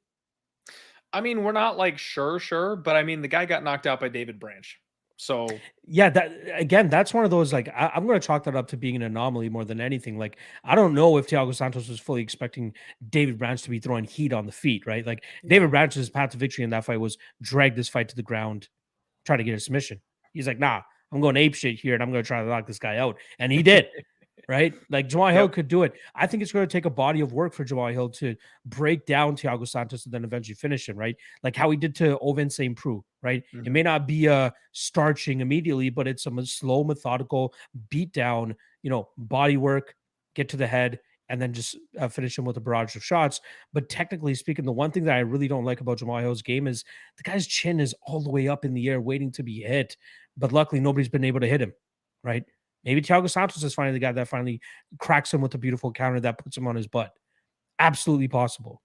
I mean, we're not like sure, but I mean, the guy got knocked out by David Branch. So yeah, that's one of those like I'm going to chalk that up to being an anomaly more than anything. Like I don't know if Thiago Santos was fully expecting David Branch to be throwing heat on the feet, right? Like David Branch's path to victory in that fight was drag this fight to the ground, try to get a submission. He's like, nah, I'm going ape shit here and I'm going to try to knock this guy out, and he did. Right? Like Jamal Hill could do it. I think it's going to take a body of work for Jamal Hill to break down Thiago Santos and then eventually finish him, right? Like how he did to Ovince St. Preux, right? Mm-hmm. It may not be a starching immediately, but it's a slow, methodical beat down, body work, get to the head, and then just finish him with a barrage of shots. But technically speaking, the one thing that I really don't like about Jamal Hill's game is the guy's chin is all the way up in the air waiting to be hit. But luckily, nobody's been able to hit him, right? Maybe Thiago Santos is finally the guy that finally cracks him with a beautiful counter that puts him on his butt. Absolutely possible.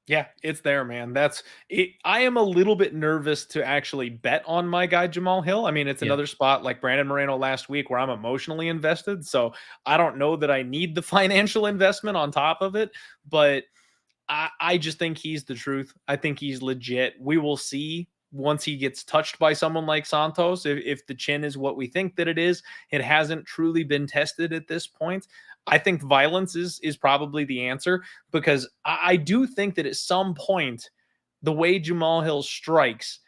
Yeah, it's there, man. That's it. I am a little bit nervous to actually bet on my guy Jamal Hill. I mean, it's another spot like Brandon Moreno last week where I'm emotionally invested. So I don't know that I need the financial investment on top of it, but I just think he's the truth. I think he's legit. We will see once he gets touched by someone like Santos, if the chin is what we think that it is. It hasn't truly been tested at this point. I think violence is probably the answer, because I do think that at some point, the way Jamal Hill strikes,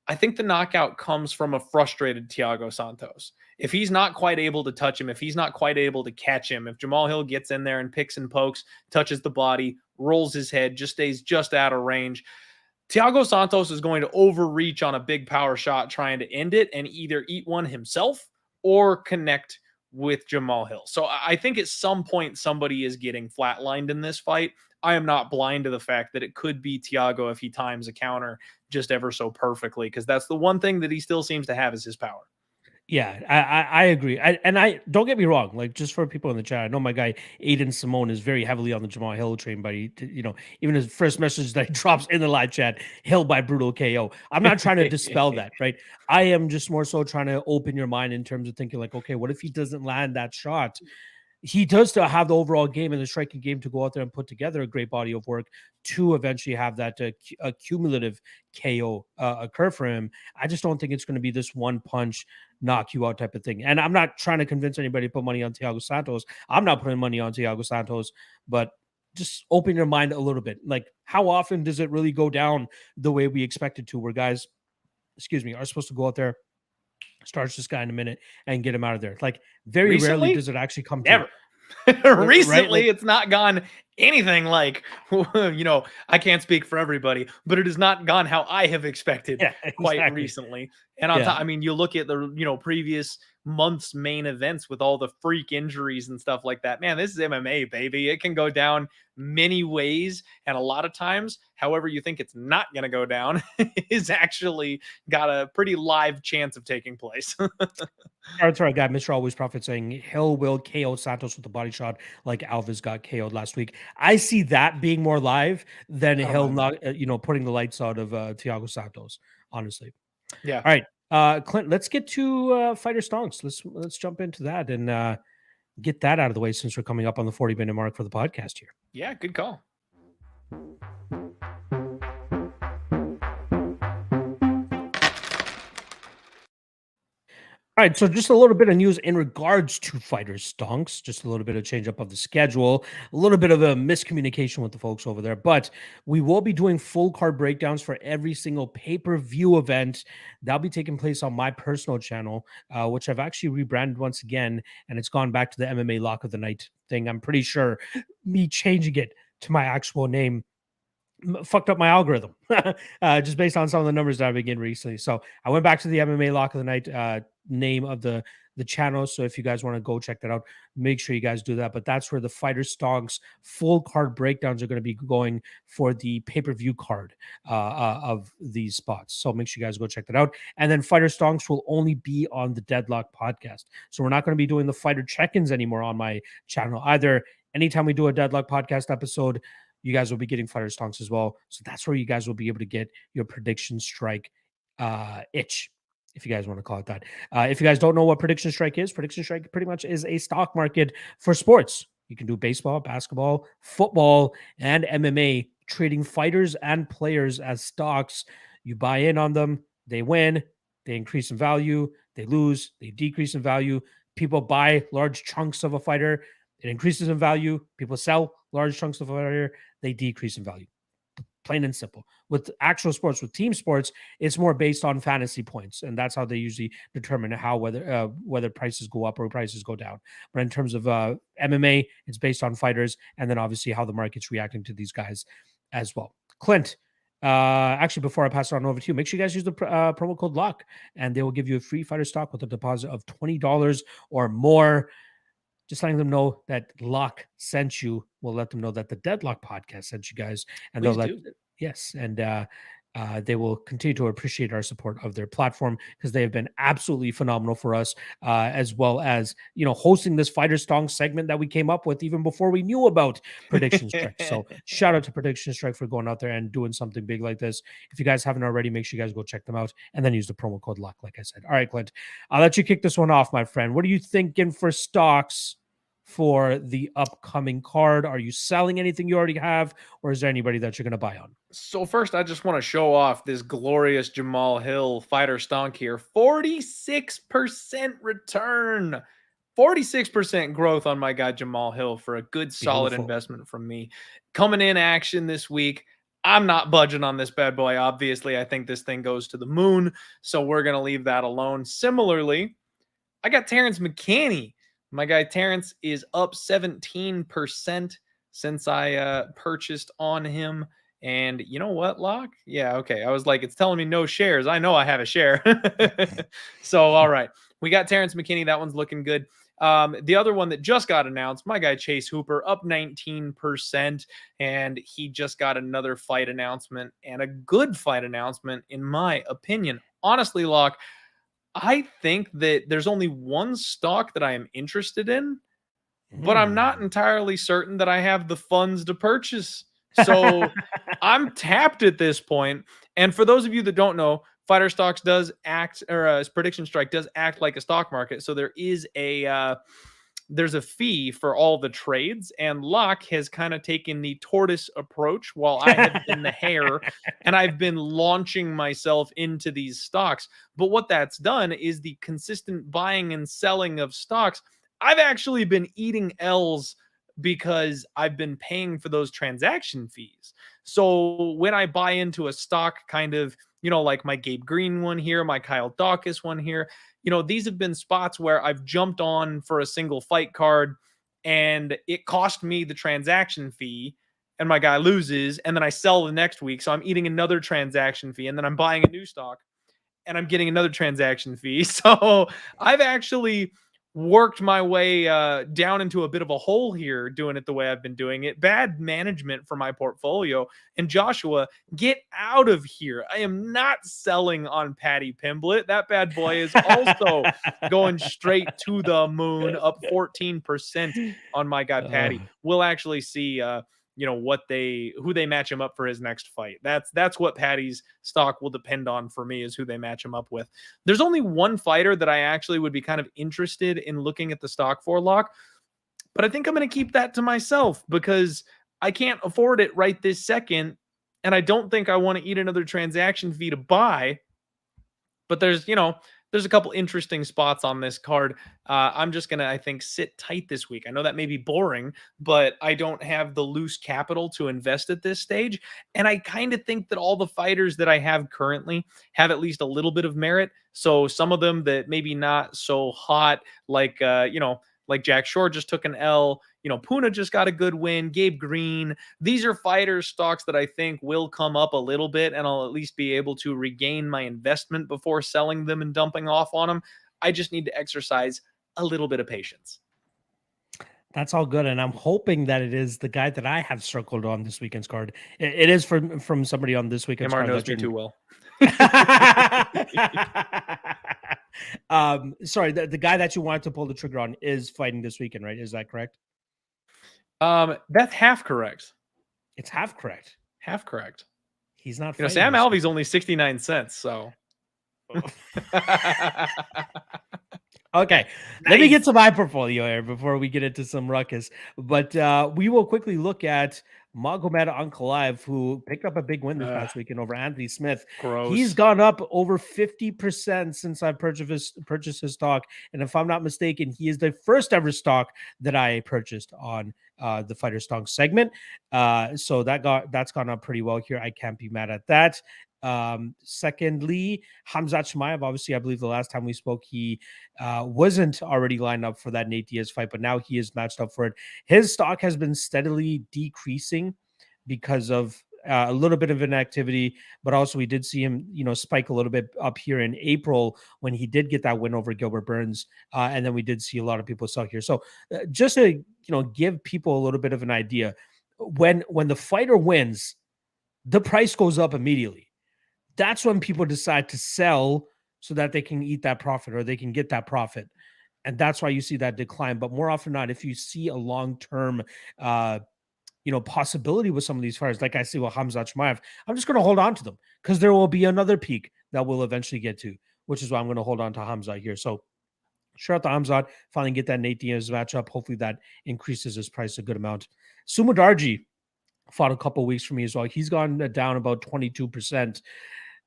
I think the knockout comes from a frustrated Thiago Santos. If he's not quite able to touch him, if he's not quite able to catch him, if Jamal Hill gets in there and picks and pokes, touches the body, rolls his head, just stays just out of range, Thiago Santos is going to overreach on a big power shot trying to end it and either eat one himself or connect with Jamal Hill. So I think at some point somebody is getting flatlined in this fight. I am not blind to the fact that it could be Thiago if he times a counter just ever so perfectly, because that's the one thing that he still seems to have is his power. Yeah, I agree. I don't get me wrong. Like, just for people in the chat, I know my guy Aiden Simone is very heavily on the Jamal Hill train, but even his first message that he drops in the live chat, Hill by brutal KO. I'm not trying to dispel that, right? I am just more so trying to open your mind in terms of thinking like, okay, what if he doesn't land that shot? he does still have the overall game and the striking game to go out there and put together a great body of work to eventually have that cumulative KO occur for him. I just don't think it's going to be this one punch knock you out type of thing. And I'm not trying to convince anybody to put money on Thiago Santos. I'm not putting money on Thiago Santos, but just open your mind a little bit. Like, how often does it really go down the way we expect it to, where guys, excuse me, are supposed to go out there, starts this guy in a minute and get him out of there? Like, very rarely Recently? does it actually come Never. to right. Recently, Like, it's not gone anything like, I can't speak for everybody, but it has not gone how I have expected yeah, quite exactly. recently. And on Yeah. top, I mean, you look at the, previous month's main events with all the freak injuries and stuff like that. Man, this is MMA, baby. It can go down many ways. And a lot of times, however you think it's not going to go down is actually got a pretty live chance of taking place. That's our guy, Mr. Always Prophet, saying Hill will KO Santos with a body shot like Alves got KO'd last week. I see that being more live than Oh Hill my God. not, putting the lights out of Thiago Santos, honestly. Yeah. All right. Clint, let's get to Fighter Stonks. Let's jump into that and get that out of the way since we're coming up on the 40-minute mark for the podcast here. Yeah. Good call. All right, so just a little bit of news in regards to Fighter Stonks, just a little bit of change up of the schedule, a little bit of a miscommunication with the folks over there, but we will be doing full card breakdowns for every single pay-per-view event. That'll be taking place on my personal channel, which I've actually rebranded once again, and it's gone back to the MMA Lock of the Night thing. I'm pretty sure me changing it to my actual name fucked up my algorithm just based on some of the numbers that I've been getting recently. So I went back to the MMA Lock of the Night name of the channel. So if you guys want to go check that out, make sure you guys do that. But that's where the Fighter Stonks full card breakdowns are going to be going for the pay-per-view card of these spots. So make sure you guys go check that out. And then Fighter Stonks will only be on the Deadlock podcast. So we're not going to be doing the fighter check-ins anymore on my channel either. Anytime we do a Deadlock podcast episode, you guys will be getting Fighter Stonks as well. So that's where you guys will be able to get your prediction strike itch, if you guys want to call it that. If you guys don't know what prediction strike is, prediction strike pretty much is a stock market for sports. You can do baseball, basketball, football, and MMA, trading fighters and players as stocks. You buy in on them, they win, they increase in value, they lose, they decrease in value. People buy large chunks of a fighter, it increases in value. People sell large chunks of a fighter, they decrease in value. Plain and simple. With actual sports, with team sports, it's more based on fantasy points, and that's how they usually determine how whether prices go up or prices go down. But in terms of MMA, it's based on fighters, and then obviously how the market's reacting to these guys as well. Clint, actually, before I pass it on over to you, make sure you guys use the promo code LOCK, and they will give you a free fighter stock with a deposit of $20 or more. Just letting them know that Locke sent you. We'll let them know that the Deadlock podcast sent you guys, and Please they'll do. yes, and they will continue to appreciate our support of their platform because they have been absolutely phenomenal for us, as well as hosting this Fighter Stonks segment that we came up with even before we knew about Prediction Strike. So shout out to Prediction Strike for going out there and doing something big like this. If you guys haven't already, make sure you guys go check them out and then use the promo code LOCK, like I said. All right, Clint, I'll let you kick this one off, my friend. What are you thinking for stocks for the upcoming card? Are you selling anything you already have, or is there anybody that you're going to buy on? So first, I just want to show off this glorious Jamal Hill fighter stonk here. 46% return. 46% growth on my guy Jamal Hill for a good solid Beautiful. investment from me. Coming in action this week. I'm not budging on this bad boy. Obviously, I think this thing goes to the moon. So we're going to leave that alone. Similarly, I got Terrence McKinney. My guy Terrence is up 17% since I purchased on him. And you know what, Locke? Yeah, okay. I was like, it's telling me no shares. I know I have a share. So, all right. We got Terrence McKinney. That one's looking good. The other one that just got announced, my guy Chase Hooper, up 19%. And he just got another fight announcement, and a good fight announcement, in my opinion. Honestly, Locke, I think that there's only one stock that I am interested in, but I'm not entirely certain that I have the funds to purchase. So I'm tapped at this point. And for those of you that don't know, Fighter Stocks does act, or Prediction Strike does act like a stock market. So there is a there's a fee for all the trades, and Locke has kind of taken the tortoise approach while I have been the hare, and I've been launching myself into these stocks. But what that's done is the consistent buying and selling of stocks. I've actually been eating L's because I've been paying for those transaction fees. So when I buy into a stock, kind of, like my Gabe Green one here, my Kyle Dawkins one here, these have been spots where I've jumped on for a single fight card and it cost me the transaction fee and my guy loses. And then I sell the next week. So I'm eating another transaction fee and then I'm buying a new stock and I'm getting another transaction fee. So I've actually worked my way down into a bit of a hole here doing it the way I've been doing it. Bad management for my portfolio. And Joshua, get out of here. I am not selling on Patty Pimblett. That bad boy is also going straight to the moon, up 14% on my guy Patty. We'll actually see who they match him up for his next fight. That's what Patty's stock will depend on for me, is who they match him up with. There's only one fighter that I actually would be kind of interested in looking at the stock for, Lock, but I think I'm going to keep that to myself because I can't afford it right this second, and I don't think I want to eat another transaction fee to buy. But there's a couple interesting spots on this card. I'm just going to, I think, sit tight this week. I know that may be boring, but I don't have the loose capital to invest at this stage. And I kind of think that all the fighters that I have currently have at least a little bit of merit. So some of them that maybe not so hot, like Jack Shore just took an L. Puna just got a good win. Gabe Green. These are fighter stocks that I think will come up a little bit, and I'll at least be able to regain my investment before selling them and dumping off on them. I just need to exercise a little bit of patience. That's all good, and I'm hoping that it is the guy that I have circled on this weekend's card. It is from somebody on this weekend's MR card. knows me too well. Sorry, the guy that you wanted to pull the trigger on is fighting this weekend, right? Is that correct? That's half correct. It's half correct. Half correct. He's not. Sam Alvey's only 69 cents. So. Okay, nice. Let me get to my portfolio here before we get into some ruckus. But we will quickly look at Magomed Ankalaev, who picked up a big win this past weekend over Anthony Smith. Gross. He's gone up over 50% since I purchased his stock. And if I'm not mistaken, he is the first ever stock that I purchased on the Fighter Stonks segment. So that's gone up pretty well here. I can't be mad at that. Secondly, Khamzat Chimaev, obviously, I believe the last time we spoke, he wasn't already lined up for that Nate Diaz fight, but now he is matched up for it. His stock has been steadily decreasing because of a little bit of inactivity, but also we did see him, spike a little bit up here in April when he did get that win over Gilbert Burns, and then we did see a lot of people sell here. So just to give people a little bit of an idea, when the fighter wins, the price goes up immediately. That's when people decide to sell so that they can eat that profit or they can get that profit. And that's why you see that decline. But more often than not, if you see a long-term, possibility with some of these fighters, like I see with Khamzat Chimaev, I'm just going to hold on to them because there will be another peak that we'll eventually get to, which is why I'm going to hold on to Khamzat here. So shout out to Khamzat, finally get that Nate Diaz matchup. Hopefully that increases his price a good amount. Sumo Darji fought a couple weeks for me as well. He's gone down about 22%.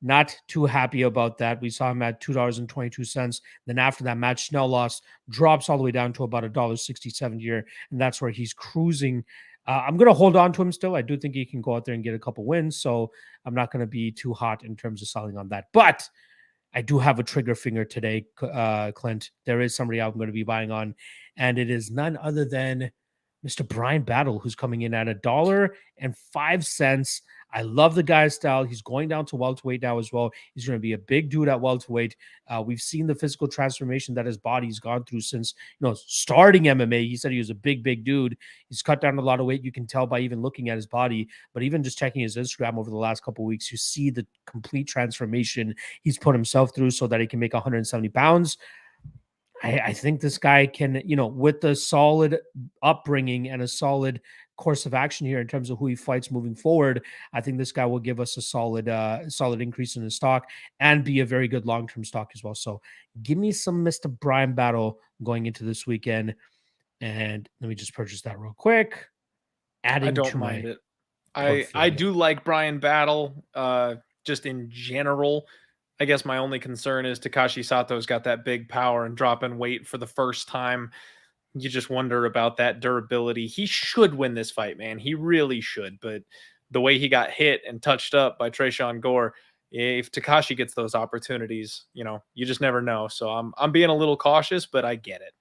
Not too happy about that. We saw him at $2.22. Then after that match, Snell loss, drops all the way down to about $1.67 here, and that's where he's cruising. I'm going to hold on to him still. I do think he can go out there and get a couple wins, so I'm not going to be too hot in terms of selling on that. But I do have a trigger finger today, Clint. There is somebody I'm going to be buying on, and it is none other than Mr. Brian Battle, who's coming in at $1.05. I love the guy's style. He's going down to welterweight now as well. He's going to be a big dude at welterweight. We've seen the physical transformation that his body's gone through since starting MMA. He said he was a big dude. He's cut down a lot of weight. You can tell by even looking at his body, but even just checking his Instagram over the last couple of weeks, you see the complete transformation he's put himself through so that he can make 170 pounds. I think this guy can, with the solid upbringing and a solid course of action here in terms of who he fights moving forward, I think this guy will give us a solid increase in his stock and be a very good long-term stock as well. So give me some Mr. Brian Battle going into this weekend. And let me just purchase that real quick. I Adding don't to mind my it. I portfolio. do like Brian Battle, just in general. I guess my only concern is Takashi Sato's got that big power and dropping weight for the first time. You just wonder about that durability. He should win this fight, man. He really should. But the way he got hit and touched up by Trayshawn Gore, if Takashi gets those opportunities, you just never know. So I'm being a little cautious, but I get it.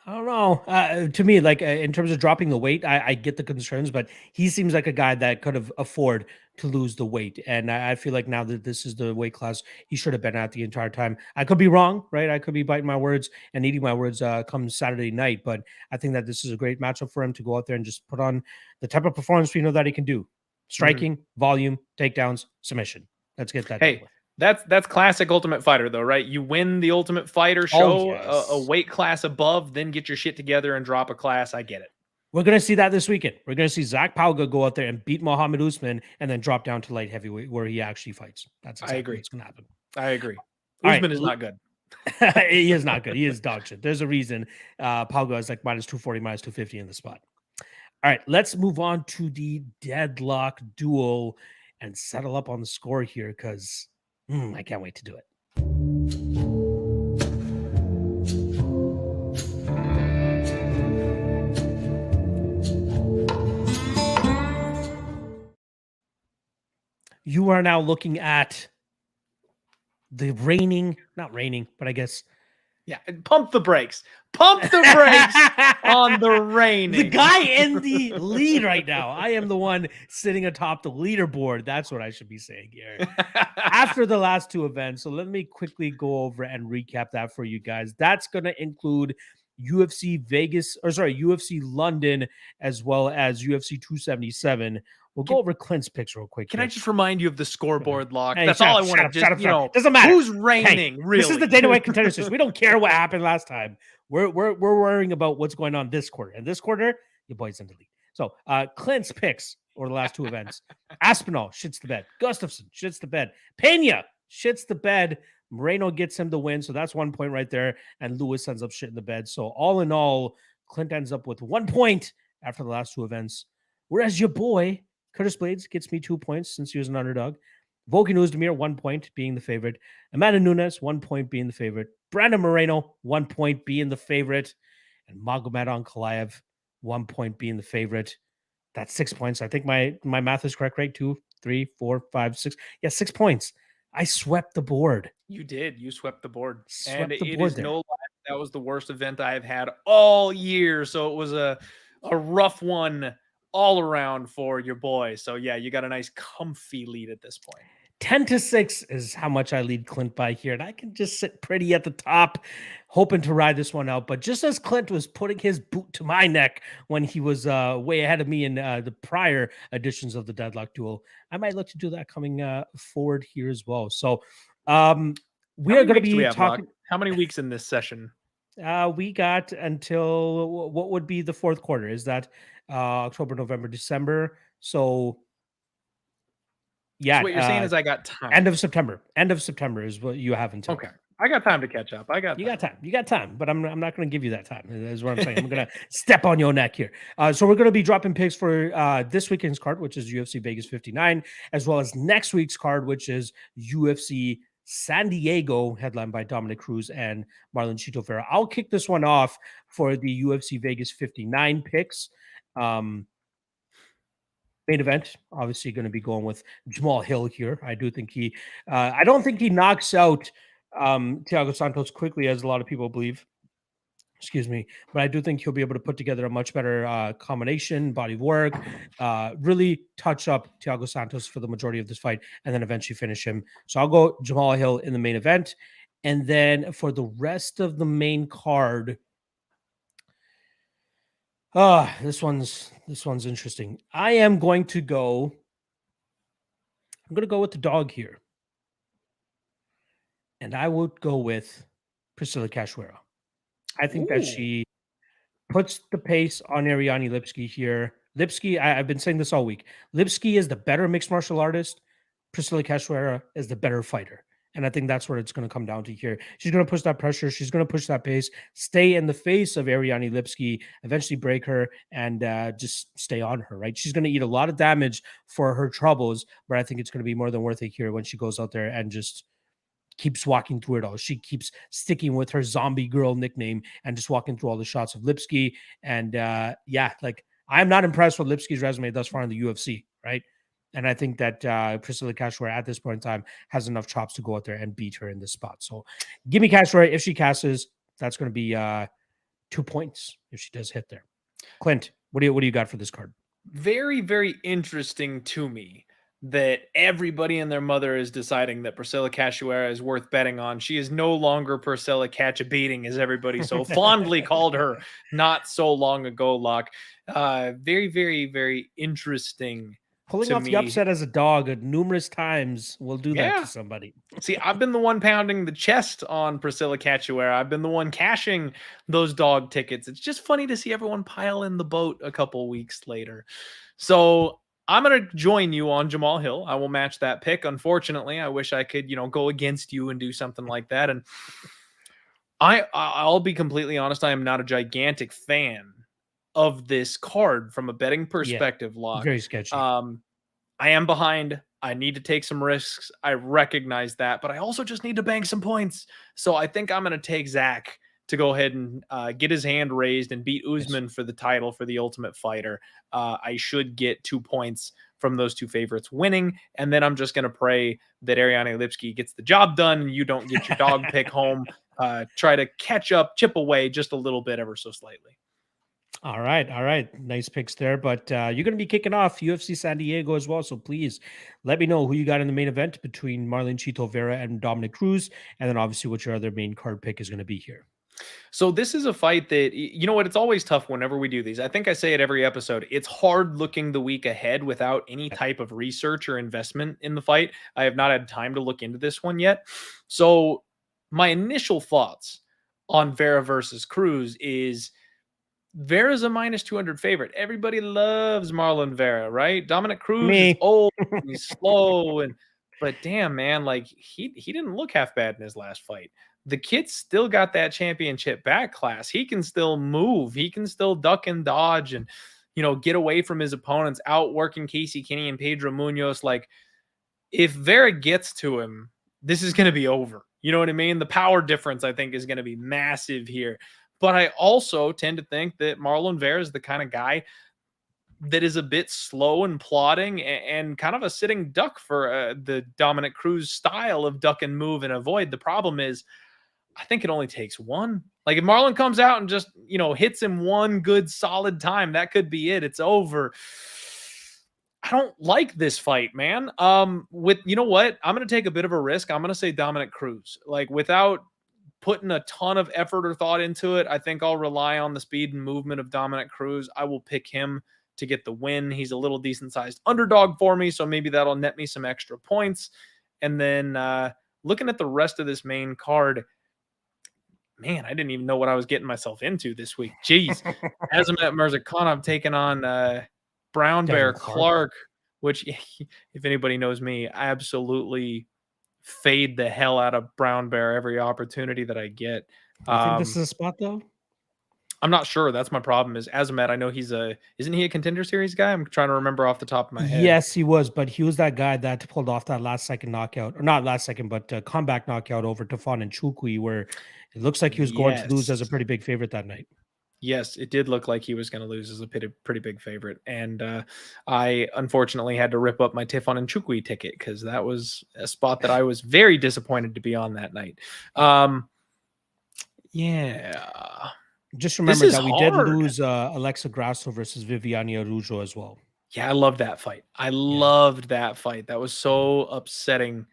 I don't know. To me, like in terms of dropping the weight, I get the concerns, but he seems like a guy that could have afford to lose the weight. And I feel like now that this is the weight class he should have been at the entire time. I could be wrong, right? I could be biting my words and eating my words come Saturday night, but I think that this is a great matchup for him to go out there and just put on the type of performance we know that he can do: striking, volume, takedowns, submission. Let's get that done Hey, with. that's classic Ultimate Fighter, though, right? You win the Ultimate Fighter Oh show a yes. weight class above, then get your shit together and drop a class. I get it. We're going to see that this weekend. We're going to see Zach Pauga go out there and beat Mohammed Usman and then drop down to light heavyweight where he actually fights. That's I exactly agree. what's going to happen. I agree. All right. Usman is not good. He is not good. He is dog shit. There's a reason Pauga is like minus 240, minus 250 in the spot. All right. Let's move on to the deadlock duel and settle up on the score here because I can't wait to do it. You are now looking at the not raining, but I guess. Yeah, pump the brakes. Pump the brakes on the raining. The guy in the lead right now. I am the one sitting atop the leaderboard. That's what I should be saying here. After the last two events, so let me quickly go over and recap that for you guys. That's going to include UFC UFC London, as well as UFC 277. We'll go over Clint's picks real quick. Can I just remind you of the scoreboard lock? Hey, That's all I want to just, doesn't matter. Who's reigning, really? This is the Dana White Contender Series. We don't care what happened last time. We're worrying about what's going on this quarter. And this quarter, your boy's in the lead. So Clint's picks over the last two events. Aspinall shits the bed. Gustafsson shits the bed. Pena shits the bed. Moreno gets him the win. So that's 1 point right there. And Lewis ends up shitting the bed. So all in all, Clint ends up with 1 point after the last two events. Whereas your boy, Curtis Blades, gets me 2 points since he was an underdog. Volkan Oezdemir, 1 point, being the favorite. Amanda Nunes, 1 point, being the favorite. Brandon Moreno, 1 point, being the favorite. And Magomed Ankalaev, 1 point, being the favorite. That's 6 points. I think my math is correct, right? 2, 3, 4, 5, 6. Yeah, 6 points. I swept the board. You did. You swept the board. Swept and the it board is there. no lie. That was the worst event I've had all year. So it was a rough one all around for your boy. So yeah, you got a nice comfy lead at this point. 10-6 is how much I lead Clint by here. And I can just sit pretty at the top, hoping to ride this one out. But just as Clint was putting his boot to my neck when he was way ahead of me in the prior editions of the Deadlock Duel, I might look to do that coming forward here as well. So we are going to be talking. How many weeks in this session? We got until what would be the fourth quarter? Is that October, November, December? So yeah, so what you're saying is I got time. End of September. End of September is what you have until. Okay. I got time to catch up. You got time, but I'm not going to give you that time. Is what I'm saying. I'm going to step on your neck here. So we're going to be dropping picks for this weekend's card, which is UFC Vegas 59, as well as next week's card, which is UFC San Diego, headlined by Dominic Cruz and Marlon Chito Vera. I'll kick this one off for the UFC Vegas 59 picks. Main event, obviously going to be going with Jamal Hill here. I do think I don't think he knocks out Thiago Santos quickly, as a lot of people believe. Excuse me. But I do think he'll be able to put together a much better combination, body work, really touch up Thiago Santos for the majority of this fight, and then eventually finish him. So I'll go Jamal Hill in the main event. And then for the rest of the main card, this one's interesting. I'm going to go with the dog here. And I would go with Priscilla Cachoeira. I think that she puts the pace on Ariane Lipski here. Lipski, I've been saying this all week. Lipski is the better mixed martial artist. Priscilla Cachoeira is the better fighter. And I think that's what it's going to come down to here. She's going to push that pressure. She's going to push that pace, stay in the face of Ariane Lipski, eventually break her, and just stay on her, right? She's going to eat a lot of damage for her troubles, but I think it's going to be more than worth it here when she goes out there and just keeps walking through it all. She keeps sticking with her zombie girl nickname and just walking through all the shots of Lipski. And yeah, like I'm not impressed with Lipski's resume thus far in the UFC, right? And I think that Priscilla Cachoeira at this point in time has enough chops to go out there and beat her in this spot. So give me Cachoeira. If she cashes, that's going to be 2 points if she does hit there. Clint, what do you got for this card? Very, very interesting to me that everybody and their mother is deciding that Priscilla Cachoeira is worth betting on. She is no longer Priscilla Catch a Beating, as everybody so fondly called her not so long ago, Locke. Very, very, very interesting. Pulling To off the me. upset as a dog numerous times will do that Yeah. to somebody. See, I've been the one pounding the chest on Priscilla Cachoeira. I've been the one cashing those dog tickets. It's just funny to see everyone pile in the boat a couple weeks later. So I'm going to join you on Jamal Hill. I will match that pick. Unfortunately, I wish I could, go against you and do something like that. And I'll be completely honest. I am not a gigantic fan of this card from a betting perspective, Locke. Very sketchy. I am behind. I need to take some risks. I recognize that, but I also just need to bank some points. So I think I'm going to take Zach to go ahead and get his hand raised and beat Usman for the title for the Ultimate Fighter. I should get 2 points from those two favorites winning, and then I'm just going to pray that Ariane Lipski gets the job done and you don't get your dog pick home. Try to catch up, chip away just a little bit ever so slightly. All right. Nice picks there. But you're going to be kicking off UFC San Diego as well. So please let me know who you got in the main event between Marlon Chito Vera and Dominic Cruz. And then obviously what your other main card pick is going to be here. So this is a fight that, you know what, it's always tough whenever we do these. I think I say it every episode. It's hard looking the week ahead without any type of research or investment in the fight. I have not had time to look into this one yet. So my initial thoughts on Vera versus Cruz is Vera's a minus 200 favorite. Everybody loves Marlon Vera, right? Dominic Cruz is old, and he's slow, but damn, man, like he didn't look half bad in his last fight. The kid still got that championship back class. He can still move. He can still duck and dodge and, get away from his opponents, outworking Casey Kinney and Pedro Munoz. Like, if Vera gets to him, this is going to be over. You know what I mean? The power difference, I think, is going to be massive here. But I also tend to think that Marlon Vera is the kind of guy that is a bit slow and plodding and kind of a sitting duck for the Dominic Cruz style of duck and move and avoid. The problem is, I think it only takes one. Like if Marlon comes out and just, hits him one good solid time, that could be it. It's over. I don't like this fight, man. You know what? I'm going to take a bit of a risk. I'm going to say Dominic Cruz. Like without putting a ton of effort or thought into it, I think I'll rely on the speed and movement of Dominic Cruz. I will pick him to get the win. He's a little decent sized underdog for me, so maybe that'll net me some extra points. And then looking at the rest of this main card, man, I didn't even know what I was getting myself into this week. Jeez. Azamat Murzakanov taking on Brown Bear Clark, which if anybody knows me, I absolutely fade the hell out of Brown Bear every opportunity that I get. You think this is a spot though? I'm not sure. That's my problem. Is Azamat? I know isn't he a Contender Series guy? I'm trying to remember off the top of my head. Yes, he was, but he was that guy that pulled off that last second knockout, or not last second, but comeback knockout over Tafon and Chukwi, where it looks like he was going to lose as a pretty big favorite that night. Yes, it did look like he was going to lose as a pretty big favorite. And I unfortunately had to rip up my Tifon and Chukwi ticket because that was a spot that I was very disappointed to be on that night. Yeah. Just remember that we did lose Alexa Grasso versus Viviane Araujo as well. Yeah, I loved that fight. I loved that fight. That was so upsetting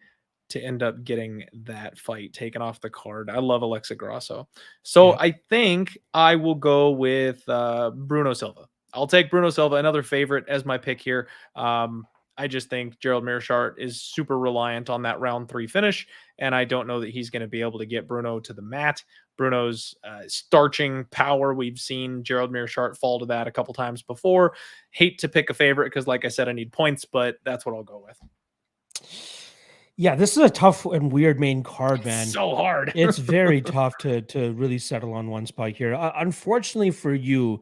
to end up getting that fight taken off the card. I love Alexa Grasso. So I think I will go with Bruno Silva. I'll take Bruno Silva, another favorite, as my pick here. I just think Gerald Meerschaert is super reliant on that round 3 finish, and I don't know that he's going to be able to get Bruno to the mat. Bruno's starching power, we've seen Gerald Meerschaert fall to that a couple times before. Hate to pick a favorite because, like I said, I need points, but that's what I'll go with. Yeah, this is a tough and weird main card, It's man. so hard. It's very tough to really settle on one spot here. Unfortunately for you,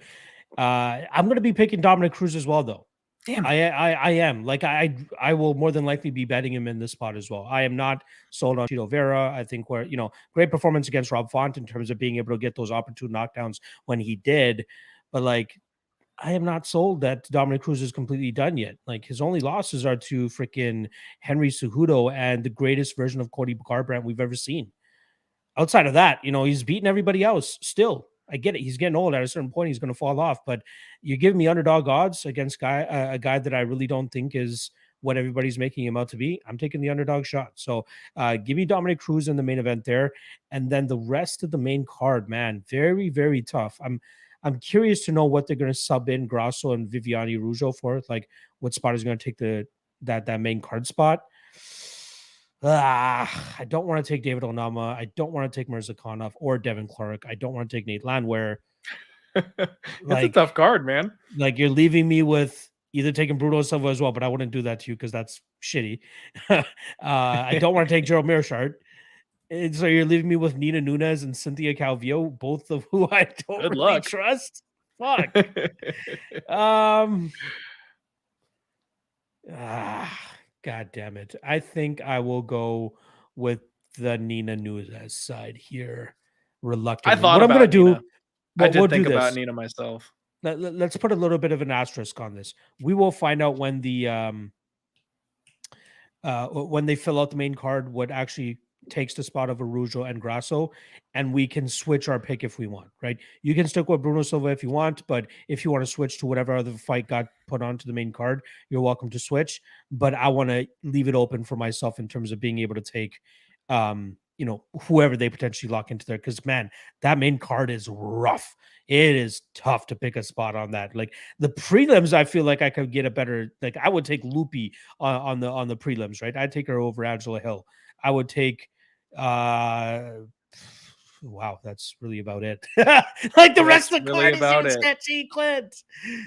I'm going to be picking Dominic Cruz as well, though. Damn. I am like I will more than likely be betting him in this spot as well. I am not sold on Chito Vera. I think great performance against Rob Font in terms of being able to get those opportune knockdowns when he did, but like I am not sold that Dominic Cruz is completely done yet. Like his only losses are to freaking Henry Cejudo and the greatest version of Cody Garbrandt we've ever seen. Outside of that, he's beaten everybody else still. I get it. He's getting old. At a certain point, he's going to fall off. But you give me underdog odds against a guy that I really don't think is what everybody's making him out to be. I'm taking the underdog shot. So give me Dominic Cruz in the main event there, and then the rest of the main card. Man, very very tough. I'm curious to know what they're going to sub in Grasso and Viviani Rujo for. Like what spot is going to take that main card spot. I don't want to take David Onama. I don't want to take Mirzakhanov or Devin Clark. I don't want to take Nate Landwehr. It's a tough card, man. Like you're leaving me with either taking Bruno Silva as well, but I wouldn't do that to you because that's shitty. I don't want to take Gerald Mearshart. And so you're leaving me with Nina Nunez and Cynthia Calvillo, both of who I don't Good really luck. trust. Fuck. God damn it. I think I will go with the Nina Nunez side here reluctantly. I thought What I'm going to do, Nina. I did we'll think do about this. Nina myself. Let's put a little bit of an asterisk on this. We will find out when when they fill out the main card what actually takes the spot of Arujo and Grasso, and we can switch our pick if we want, right? You can stick with Bruno Silva if you want, but if you want to switch to whatever other fight got put onto the main card, you're welcome to switch. But I want to leave it open for myself in terms of being able to take whoever they potentially lock into there. Because man, that main card is rough. It is tough to pick a spot on that. Like the prelims, I feel like I could get a better. Like I would take Loopy on the prelims, right? I'd take her over Angela Hill. I would take. Wow, that's really about it. Like the rest of the really card is sketchy, Clint.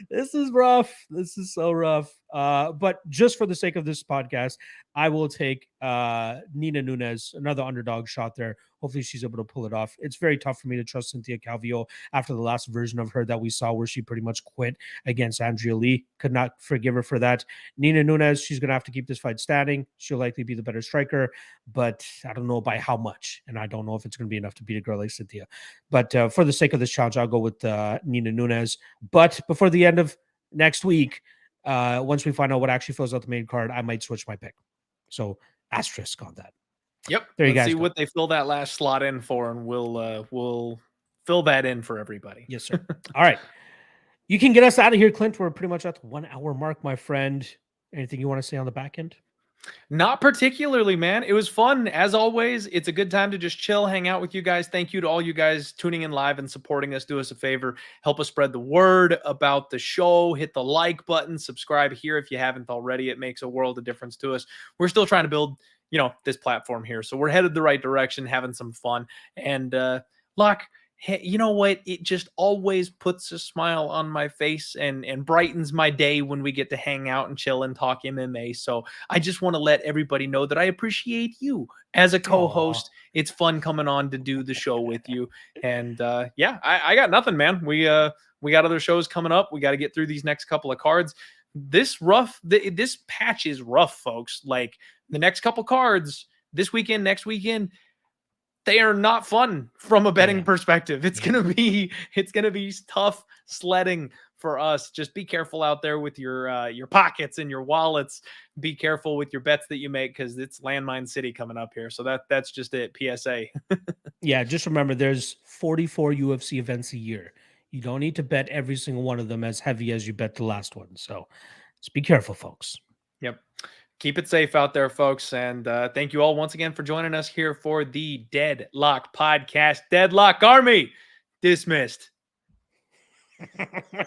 This is rough. This is so rough. But just for the sake of this podcast, I will take Nina Nunez, another underdog shot there. Hopefully she's able to pull it off. It's very tough for me to trust Cynthia Calvillo after the last version of her that we saw where she pretty much quit against Andrea Lee. Could not forgive her for that. Nina Nunez, she's going to have to keep this fight standing. She'll likely be the better striker, but I don't know by how much. And I don't know if it's going to be enough to beat a girl like Cynthia. But for the sake of this challenge, I'll go with Nina Nunez. But before the end of next week, once we find out what actually fills out the main card, I might switch my pick. So asterisk on that. Yep. There you Let's guys see go. what they fill that last slot in for, and we'll fill that in for everybody. Yes, sir. All right. You can get us out of here, Clint. We're pretty much at the 1 hour mark, my friend. Anything you want to say on the back end? Not particularly, man. It was fun. As always, it's a good time to just chill, hang out with you guys. Thank you to all you guys tuning in live and supporting us. Do us a favor. Help us spread the word about the show. Hit the like button. Subscribe here if you haven't already. It makes a world of difference to us. We're still trying to build, this platform here. So we're headed the right direction, having some fun. And Locke, hey, you know what? It just always puts a smile on my face and brightens my day when we get to hang out and chill and talk MMA. So I just want to let everybody know that I appreciate you as a co-host. Aww. It's fun coming on to do the show with you. And yeah, I got nothing, man. We got other shows coming up. We got to get through these next couple of cards. This patch is rough, folks. Like the next couple cards this weekend, next weekend, they are not fun from a betting perspective. It's gonna be tough sledding for us. Just be careful out there with your pockets and your wallets. Be careful with your bets that you make because it's Landmine City coming up here. So that's just it. PSA. Yeah, just remember there's 44 UFC events a year. You don't need to bet every single one of them as heavy as you bet the last one. So just be careful, folks. Yep. Keep it safe out there, folks. And thank you all once again for joining us here for the Deadlock Podcast. Deadlock Army dismissed.